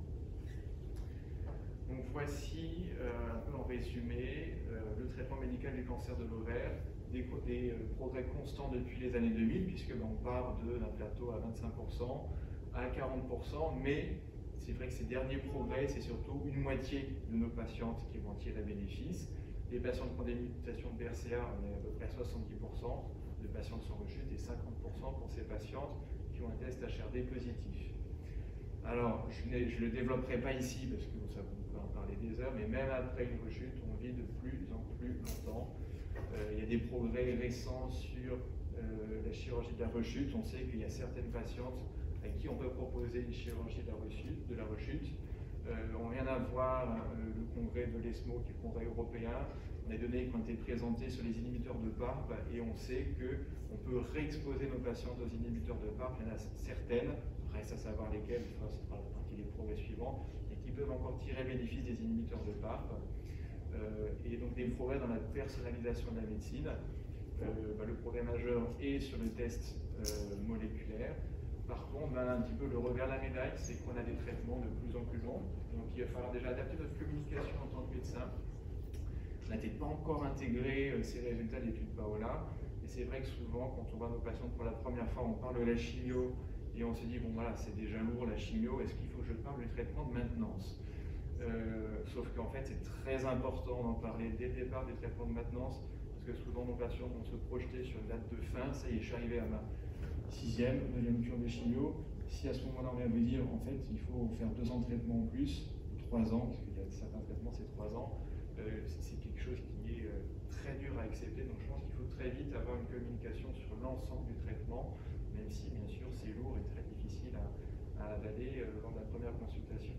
Donc voici un peu en résumé le traitement médical du cancer de l'ovaire, des progrès constants depuis les années 2000, puisque on part d'un plateau à 25%, à 40%, mais c'est vrai que ces derniers progrès, c'est surtout une moitié de nos patientes qui vont tirer bénéfice. Les patientes qui ont des mutations de BRCA, on est à peu près à 70% de patientes sans rechute et 50% pour ces patientes qui ont un test HRD positif. Alors, je ne le développerai pas ici parce que ça peut en parler des heures, mais même après une rechute, on vit de plus en plus longtemps. Il y a des progrès récents sur la chirurgie de la rechute. On sait qu'il y a certaines patientes à qui on peut proposer une chirurgie de la rechute. On vient d'avoir le congrès de l'ESMO, qui est le congrès européen. On a des données qui ont été présentées sur les inhibiteurs de PARP et on sait qu'on peut réexposer nos patientes aux inhibiteurs de PARP. Il y en a certaines, reste à savoir lesquelles, ce sera partie des progrès suivants, et qui peuvent encore tirer bénéfice des inhibiteurs de PARP. Et donc des progrès dans la personnalisation de la médecine. Le progrès majeur est sur le test moléculaire. Par contre, un petit peu le revers de la médaille, c'est qu'on a des traitements de plus en plus longs. Donc il va falloir déjà adapter notre communication en tant que médecin. On n'a peut-être pas encore intégré ces résultats de l'étude Paola. Et c'est vrai que souvent, quand on voit nos patients pour la première fois, on parle de la chimio et on se dit, bon voilà, c'est déjà lourd la chimio, est-ce qu'il faut que je parle du traitement de maintenance? Sauf qu'en fait, c'est très important d'en parler dès le départ des traitements de maintenance, parce que souvent nos patients vont se projeter sur une date de fin. Ça y est, je suis arrivé à ma 6e, 9e cure de chimio. Si à ce moment-là, on vient vous dire, en fait, il faut faire 2 ans de traitement en plus, 3 ans, parce qu'il y a certains traitements, c'est 3 ans, c'est quelque chose qui est très dur à accepter. Donc je pense qu'il faut très vite avoir une communication sur l'ensemble du traitement, même si, bien sûr, c'est lourd et très difficile à avaler lors de la première consultation.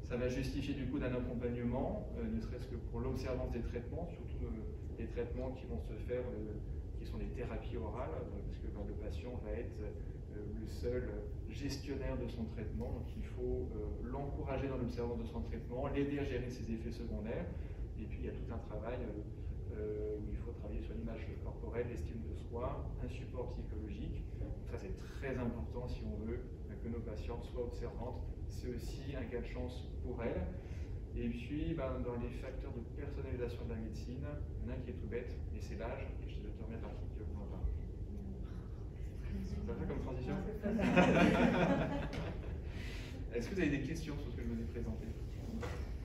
Ça va justifier du coup d'un accompagnement, ne serait-ce que pour l'observance des traitements, surtout des traitements qui vont se faire, qui sont des thérapies orales, parce que le patient va être le seul gestionnaire de son traitement, donc il faut l'encourager dans l'observance de son traitement, l'aider à gérer ses effets secondaires, et puis il y a tout un travail où il faut travailler sur l'image corporelle, l'estime de soi, un support psychologique. Donc ça c'est très important si on veut que nos patientes soient observantes. C'est aussi un cas de chance pour elles. Et puis dans les facteurs de personnalisation de la médecine, il y en a un qui est tout bête, et c'est l'âge, et je te remets l'article que vous en parlez. Ça fait comme transition? Est-ce que vous avez des questions sur ce que je vous ai présenté?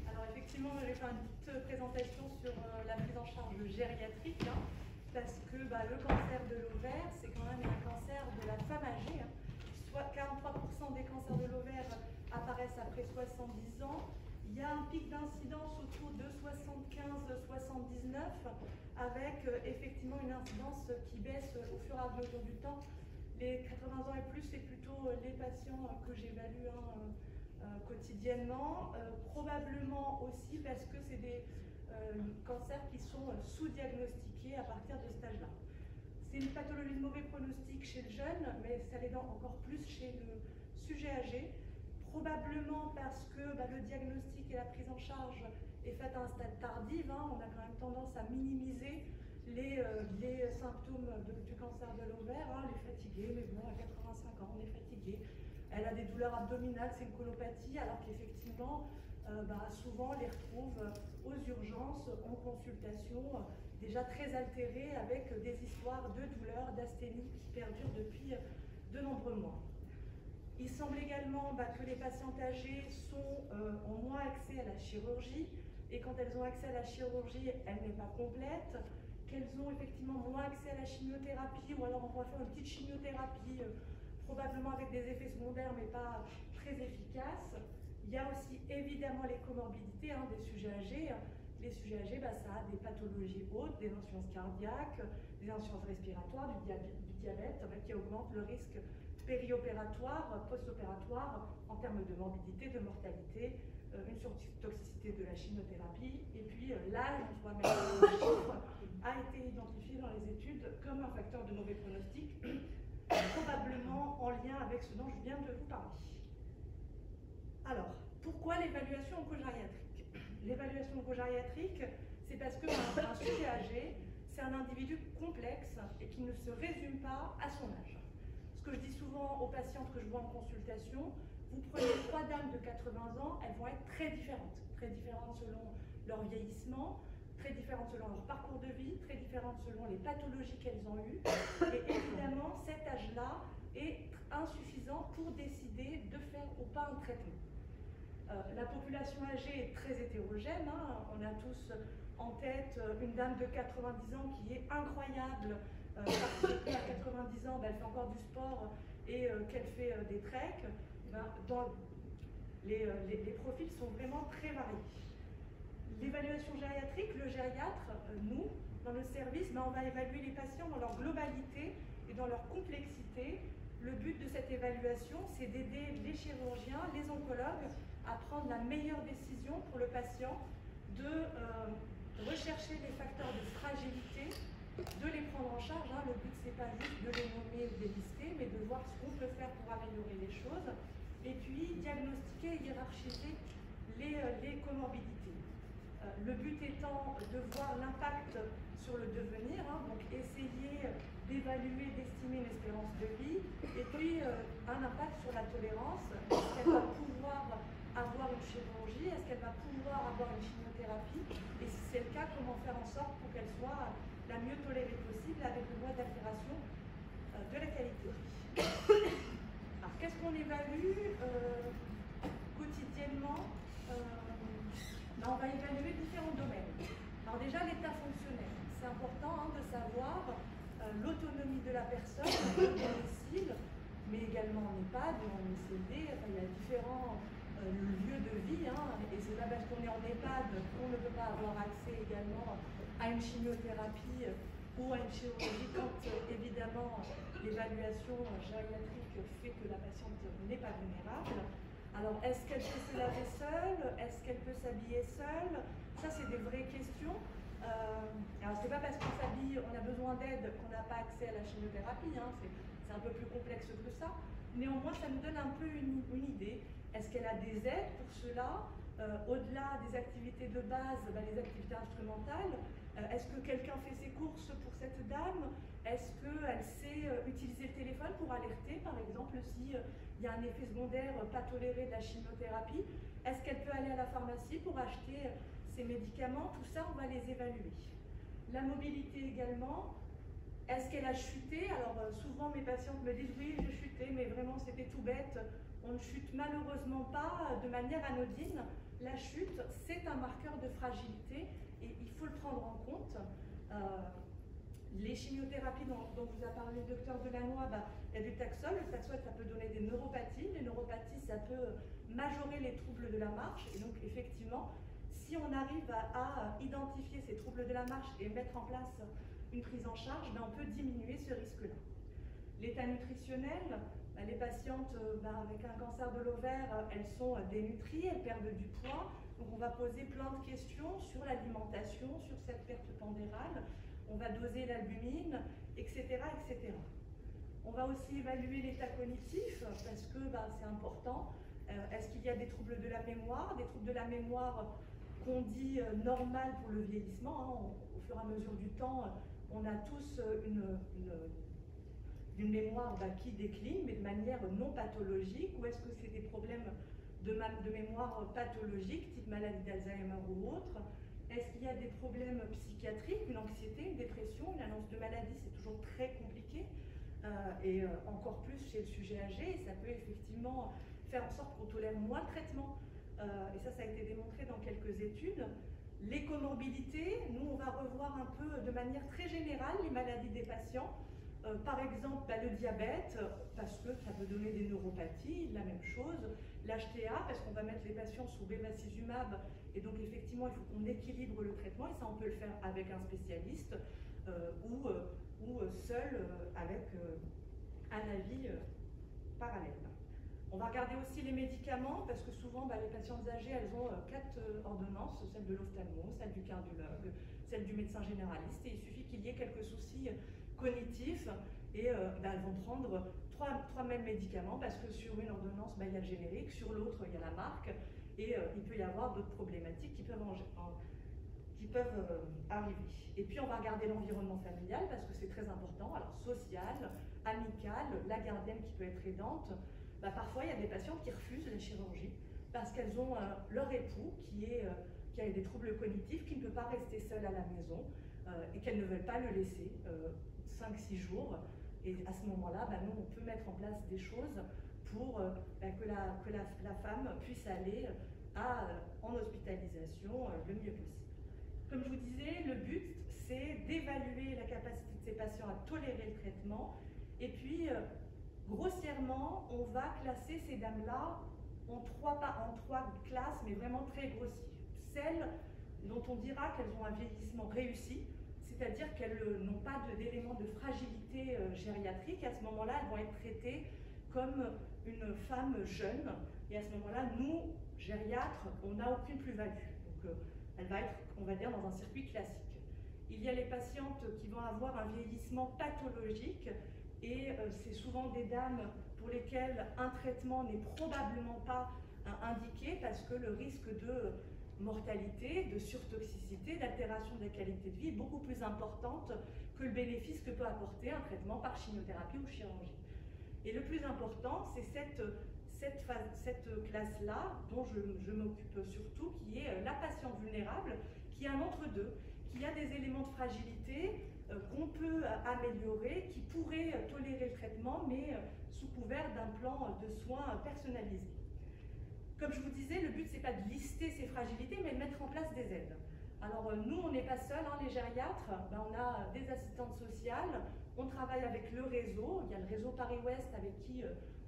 Alors effectivement, j'ai fait une petite présentation sur la prise en charge gériatrique, parce que le cancer de l'ovaire, c'est quand même un cancer de la femme âgée. Soit 43% des cancers de l'ovaire apparaissent après 70 ans. Il y a un pic d'incidence autour de 75-79, avec effectivement une incidence qui baisse au fur et à mesure du temps. Les 80 ans et plus, c'est plutôt les patients que j'évalue quotidiennement, probablement aussi parce que c'est des cancers qui sont sous-diagnostiqués à partir de cet âge-là. C'est une pathologie de mauvais pronostic chez le jeune, mais ça l'est encore plus chez le sujet âgé, probablement parce que le diagnostic et la prise en charge est faite à un stade tardif. On a quand même tendance à minimiser les symptômes du cancer de l'ovaire. Elle est fatiguée, mais bon, à 85 ans, on est fatigué. Elle a des douleurs abdominales, c'est une colopathie, alors qu'effectivement, souvent, on les retrouve aux urgences, en consultation, déjà très altérées, avec des histoires de douleurs, d'asthénie qui perdurent depuis de nombreux mois. Il semble également que les patientes âgées ont moins accès à la chirurgie, et quand elles ont accès à la chirurgie, elle n'est pas complète, qu'elles ont effectivement moins accès à la chimiothérapie, ou alors on va faire une petite chimiothérapie, probablement avec des effets secondaires, mais pas très efficaces. Il y a aussi évidemment les comorbidités des sujets âgés. Les sujets âgés, ça a des pathologies hautes, des insuffisances cardiaques, des insuffisances respiratoires, du diabète, qui augmente le risque périopératoire, post-opératoire, en termes de morbidité, de mortalité, une surtoxicité de la chimiothérapie, et puis l'âge, on voit même le chiffre, a été identifié dans les études comme un facteur de mauvais pronostic, probablement en lien avec ce dont je viens de vous parler. Alors, pourquoi l'évaluation oncogériatrique? L'évaluation oncogériatrique, c'est parce qu'un sujet âgé, c'est un individu complexe et qui ne se résume pas à son âge. Ce que je dis souvent aux patientes que je vois en consultation, vous prenez 3 dames de 80 ans, elles vont être très différentes selon leur vieillissement, très différentes selon leur parcours de vie, très différentes selon les pathologies qu'elles ont eues. Et évidemment, cet âge-là est insuffisant pour décider de faire ou pas un traitement. La population âgée est très hétérogène. On a tous en tête une dame de 90 ans qui est incroyable parce qu'à 90 ans, elle fait encore du sport et qu'elle fait des treks. Les profils sont vraiment très variés. L'évaluation gériatrique, le gériatre, nous, dans le service, on va évaluer les patients dans leur globalité et dans leur complexité. Le but de cette évaluation, c'est d'aider les chirurgiens, les oncologues à prendre la meilleure décision pour le patient, de rechercher les facteurs de fragilité, de les prendre en charge. Le but, c'est pas juste de les nommer ou de les lister, mais de voir ce qu'on peut faire pour améliorer les choses, et puis diagnostiquer et hiérarchiser les comorbidités. Le but étant de voir l'impact sur le devenir, donc essayer d'évaluer, d'estimer une espérance de vie, et puis un impact sur la tolérance. Est-ce qu'elle va pouvoir avoir une chirurgie? Est-ce qu'elle va pouvoir avoir une chimiothérapie? Et si c'est le cas, comment faire en sorte pour qu'elle soit la mieux tolérée possible avec le moins d'altération de la qualité de vie. Alors, qu'est-ce qu'on évalue quotidiennement? On va évaluer différents domaines. Alors déjà, l'état fonctionnel. C'est important de savoir l'autonomie de la personne, au domicile, mais également en EHPAD ou en ECD. Il y a différents lieux de vie, et c'est pas parce qu'on est en EHPAD qu'on ne peut pas avoir accès également à une chimiothérapie ou à une chirurgie quand évidemment l'évaluation gériatrique fait que la patiente n'est pas vulnérable. Alors, est-ce qu'elle peut se laver seule? Est-ce qu'elle peut s'habiller seule? Ça, c'est des vraies questions. Alors, c'est pas parce qu'on s'habille, on a besoin d'aide qu'on n'a pas accès à la chimiothérapie. C'est un peu plus complexe que ça. Néanmoins, ça nous donne un peu une idée. Est-ce qu'elle a des aides pour cela? Au-delà des activités de base, les activités instrumentales, est-ce que quelqu'un fait ses courses pour cette dame? Est-ce qu'elle sait utiliser le téléphone pour alerter, par exemple, s'il y a un effet secondaire pas toléré de la chimiothérapie? Est-ce qu'elle peut aller à la pharmacie pour acheter ses médicaments? Tout ça, on va les évaluer. La mobilité également. Est-ce qu'elle a chuté? Alors souvent mes patientes me disent oui, j'ai chuté, mais vraiment c'était tout bête. On ne chute malheureusement pas de manière anodine. La chute, c'est un marqueur de fragilité et il faut le prendre en compte. Les chimiothérapies dont vous a parlé le docteur Delannoy, il y a du Taxol. Le Taxol, ça peut donner des neuropathies. Les neuropathies, ça peut majorer les troubles de la marche. Et donc effectivement, si on arrive à identifier ces troubles de la marche et mettre en place une prise en charge, on peut diminuer ce risque-là. L'état nutritionnel, les patientes avec un cancer de l'ovaire, elles sont dénutries, elles perdent du poids. Donc on va poser plein de questions sur l'alimentation, sur cette perte pondérale. On va doser l'albumine, etc., etc. On va aussi évaluer l'état cognitif parce que c'est important. Est-ce qu'il y a des troubles de la mémoire? Des troubles de la mémoire qu'on dit normal pour le vieillissement. Au fur et à mesure du temps, on a tous une mémoire qui décline, mais de manière non pathologique, ou est-ce que c'est des problèmes de mémoire pathologique, type maladie d'Alzheimer ou autre? Est-ce qu'il y a des problèmes psychiatriques, une anxiété, une dépression? Une annonce de maladie, c'est toujours très compliqué, et encore plus chez le sujet âgé, et ça peut effectivement faire en sorte qu'on tolère moins le traitement. Et ça a été démontré dans quelques études. Les comorbidités, nous on va revoir un peu de manière très générale les maladies des patients. Par exemple, le diabète, parce que ça peut donner des neuropathies, la même chose. L'HTA, parce qu'on va mettre les patients sous bevacizumab, et donc effectivement, il faut qu'on équilibre le traitement, et ça on peut le faire avec un spécialiste ou seul avec un avis parallèle. On va regarder aussi les médicaments, parce que souvent, les patientes âgées, elles ont 4 ordonnances, celle de l'ophtalmo, celle du cardiologue, celle du médecin généraliste, et il suffit qu'il y ait quelques soucis cognitifs, et elles vont prendre trois mêmes médicaments, parce que sur une ordonnance, il y a le générique, sur l'autre, il y a la marque, et il peut y avoir d'autres problématiques qui peuvent arriver. Et puis on va regarder l'environnement familial, parce que c'est très important, alors social, amical, la gardienne qui peut être aidante. Parfois, il y a des patientes qui refusent la chirurgie parce qu'elles ont leur époux qui a des troubles cognitifs, qui ne peut pas rester seul à la maison et qu'elles ne veulent pas le laisser 5-6 jours. Et à ce moment-là, nous, on peut mettre en place des choses pour que la femme puisse aller en hospitalisation le mieux possible. Comme je vous disais, le but, c'est d'évaluer la capacité de ces patients à tolérer le traitement. Et puis, grossièrement, on va classer ces dames-là en trois classes, mais vraiment très grossières. Celles dont on dira qu'elles ont un vieillissement réussi, c'est-à-dire qu'elles n'ont pas d'éléments de fragilité gériatrique. À ce moment-là, elles vont être traitées comme une femme jeune. Et à ce moment-là, nous, gériatres, on n'a aucune plus-value. Donc, elle va être, on va dire, dans un circuit classique. Il y a les patientes qui vont avoir un vieillissement pathologique, et c'est souvent des dames pour lesquelles un traitement n'est probablement pas indiqué, parce que le risque de mortalité, de surtoxicité, d'altération de la qualité de vie est beaucoup plus importante que le bénéfice que peut apporter un traitement par chimiothérapie ou chirurgie. Et le plus important, c'est cette classe-là, dont je m'occupe surtout, qui est la patiente vulnérable, qui est un entre-deux, qui a des éléments de fragilité, qu'on peut améliorer, qui pourraient tolérer le traitement, mais sous couvert d'un plan de soins personnalisé. Comme je vous disais, le but, c'est pas de lister ces fragilités, mais de mettre en place des aides. Alors nous, on n'est pas seuls, hein, les gériatres, on a des assistantes sociales, on travaille avec le réseau, il y a le réseau Paris-Ouest avec qui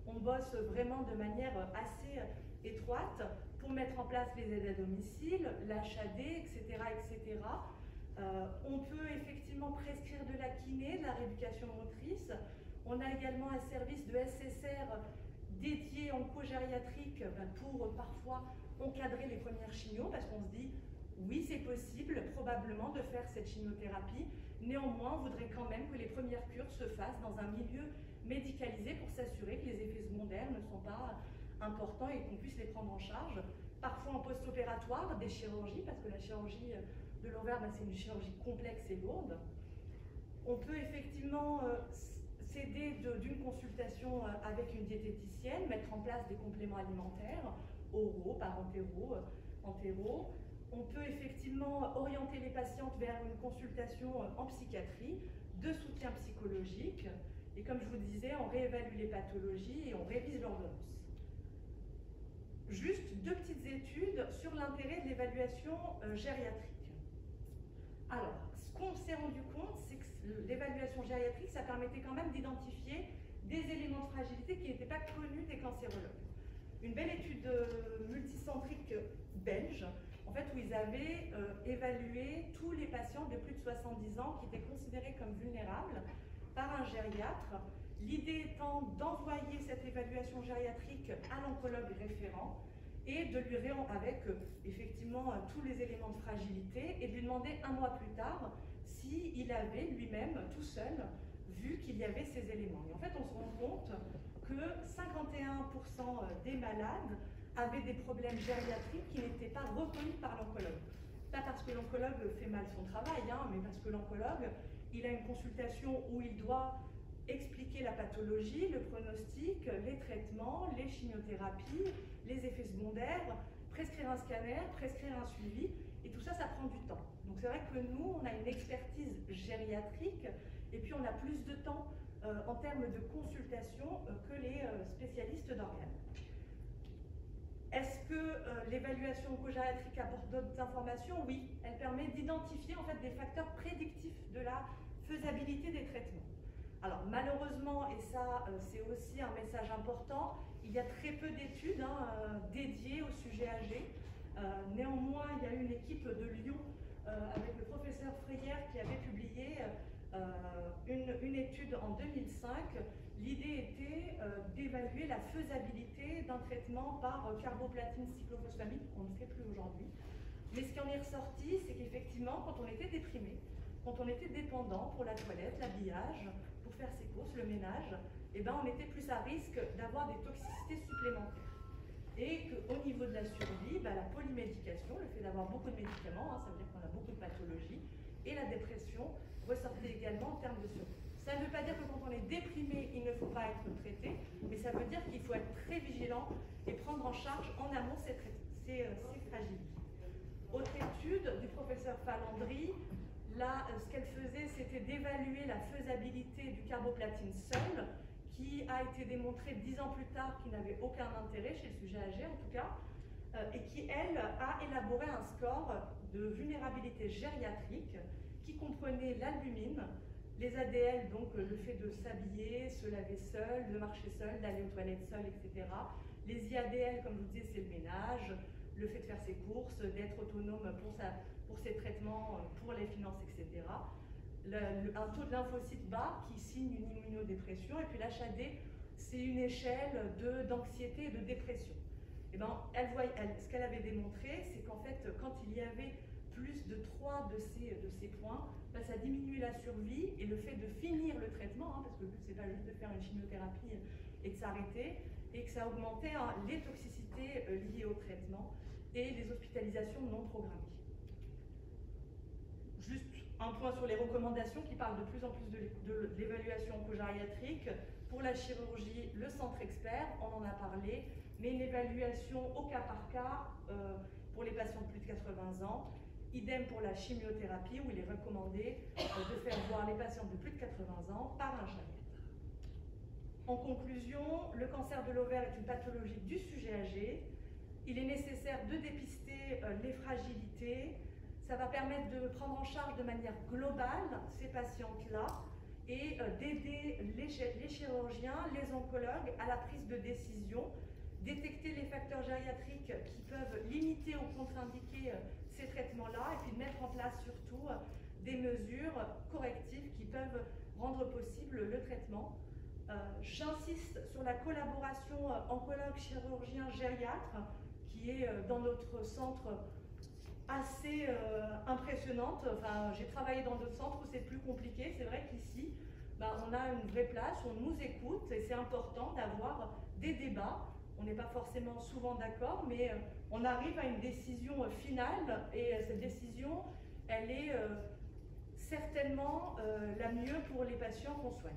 on bosse vraiment de manière assez étroite pour mettre en place les aides à domicile, l'HAD, etc. etc. On peut effectivement prescrire de la kiné, de la rééducation motrice. On a également un service de SSR dédié oncogériatrique pour parfois encadrer les premières chimios, parce qu'on se dit oui, c'est possible probablement de faire cette chimiothérapie. Néanmoins, on voudrait quand même que les premières cures se fassent dans un milieu médicalisé pour s'assurer que les effets secondaires ne sont pas importants et qu'on puisse les prendre en charge. Parfois en post-opératoire, des chirurgies, parce que la chirurgie de l'ovaire, c'est une chirurgie complexe et lourde. On peut effectivement s'aider d'une consultation avec une diététicienne, mettre en place des compléments alimentaires, oraux, parentéraux, entéraux. On peut effectivement orienter les patientes vers une consultation en psychiatrie, de soutien psychologique. Et comme je vous disais, on réévalue les pathologies et on révise l'ordonnance. Juste deux petites études sur l'intérêt de l'évaluation gériatrique. Alors, ce qu'on s'est rendu compte, c'est que l'évaluation gériatrique, ça permettait quand même d'identifier des éléments de fragilité qui n'étaient pas connus des cancérologues. Une belle étude multicentrique belge, en fait, où ils avaient évalué tous les patients de plus de 70 ans qui étaient considérés comme vulnérables par un gériatre. L'idée étant d'envoyer cette évaluation gériatrique à l'oncologue référent et de lui avec effectivement tous les éléments de fragilité et de lui demander un mois plus tard s'il avait lui-même, tout seul, vu qu'il y avait ces éléments. Et en fait, on se rend compte que 51% des malades avaient des problèmes gériatriques qui n'étaient pas reconnus par l'oncologue. Pas parce que l'oncologue fait mal son travail, hein, mais parce que l'oncologue, il a une consultation où il doit expliquer la pathologie, le pronostic, les traitements, les chimiothérapies, les effets secondaires, prescrire un scanner, prescrire un suivi, et tout ça, ça prend du temps. Donc c'est vrai que nous, on a une expertise gériatrique, et puis on a plus de temps en termes de consultation que les spécialistes d'organes. Est-ce que l'évaluation oncogériatrique apporte d'autres informations? Oui, elle permet d'identifier en fait des facteurs prédictifs de la faisabilité des traitements. Alors malheureusement, et ça c'est aussi un message important, il y a très peu d'études dédiées au sujet âgé. Néanmoins, il y a eu une équipe de Lyon avec le professeur Freyer qui avait publié une étude en 2005. L'idée était d'évaluer la faisabilité d'un traitement par carboplatine cyclophosphamide, qu'on ne fait plus aujourd'hui. Mais ce qui en est ressorti, c'est qu'effectivement, quand on était déprimé, quand on était dépendant pour la toilette, l'habillage, pour faire ses courses, le ménage, eh ben, on était plus à risque d'avoir des toxicités supplémentaires. Et qu'au niveau de la survie, la polymédication, le fait d'avoir beaucoup de médicaments, ça veut dire qu'on a beaucoup de pathologies, et la dépression ressortait également en termes de survie. Ça ne veut pas dire que quand on est déprimé, il ne faut pas être traité, mais ça veut dire qu'il faut être très vigilant et prendre en charge en amont ces fragilités. Autre étude du professeur Falandry, là, ce qu'elle faisait, c'était d'évaluer la faisabilité du carboplatine seul, qui a été démontré 10 ans plus tard qu'il n'avait aucun intérêt chez le sujet âgé en tout cas, et qui, elle, a élaboré un score de vulnérabilité gériatrique qui comprenait l'albumine, les ADL, donc le fait de s'habiller, se laver seul, de marcher seul, d'aller aux toilettes seul, etc. Les IADL, comme je vous disais, c'est le ménage, le fait de faire ses courses, d'être autonome pour ses traitements, pour les finances, etc. Un taux de lymphocytes bas qui signe une immunodépression, et puis l'HAD, c'est une échelle d'anxiété et de dépression. Et ben, ce qu'elle avait démontré, c'est qu'en fait, quand il y avait plus de 3 de ces points, ça diminuait la survie et le fait de finir le traitement, parce que le but, c'est pas juste de faire une chimiothérapie et de s'arrêter, et que ça augmentait les toxicités liées au traitement et les hospitalisations non programmées. Juste un point sur les recommandations qui parlent de plus en plus de l'évaluation oncogériatrique. Pour la chirurgie, le centre expert, on en a parlé, mais une évaluation au cas par cas pour les patients de plus de 80 ans. Idem pour la chimiothérapie, où il est recommandé de faire voir les patients de plus de 80 ans par un gériatre. En conclusion, le cancer de l'ovaire est une pathologie du sujet âgé. Il est nécessaire de dépister les fragilités. Ça va permettre de prendre en charge de manière globale ces patientes-là et d'aider les chirurgiens, les oncologues à la prise de décision, détecter les facteurs gériatriques qui peuvent limiter ou contre-indiquer ces traitements-là, et puis de mettre en place surtout des mesures correctives qui peuvent rendre possible le traitement. J'insiste sur la collaboration oncologue-chirurgien-gériatre qui est dans notre centre assez impressionnante. Enfin, j'ai travaillé dans d'autres centres où c'est plus compliqué. C'est vrai qu'ici, on a une vraie place, on nous écoute et c'est important d'avoir des débats. On n'est pas forcément souvent d'accord, mais on arrive à une décision finale et cette décision, elle est certainement la mieux pour les patients qu'on soigne.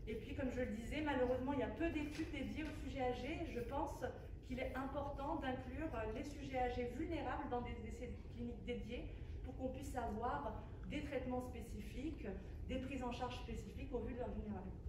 Et puis, comme je le disais, malheureusement, il y a peu d'études dédiées aux sujets âgés. Je pense qu'il est important d'inclure les sujets âgés vulnérables dans des essais cliniques dédiés pour qu'on puisse avoir des traitements spécifiques, des prises en charge spécifiques au vu de leur vulnérabilité.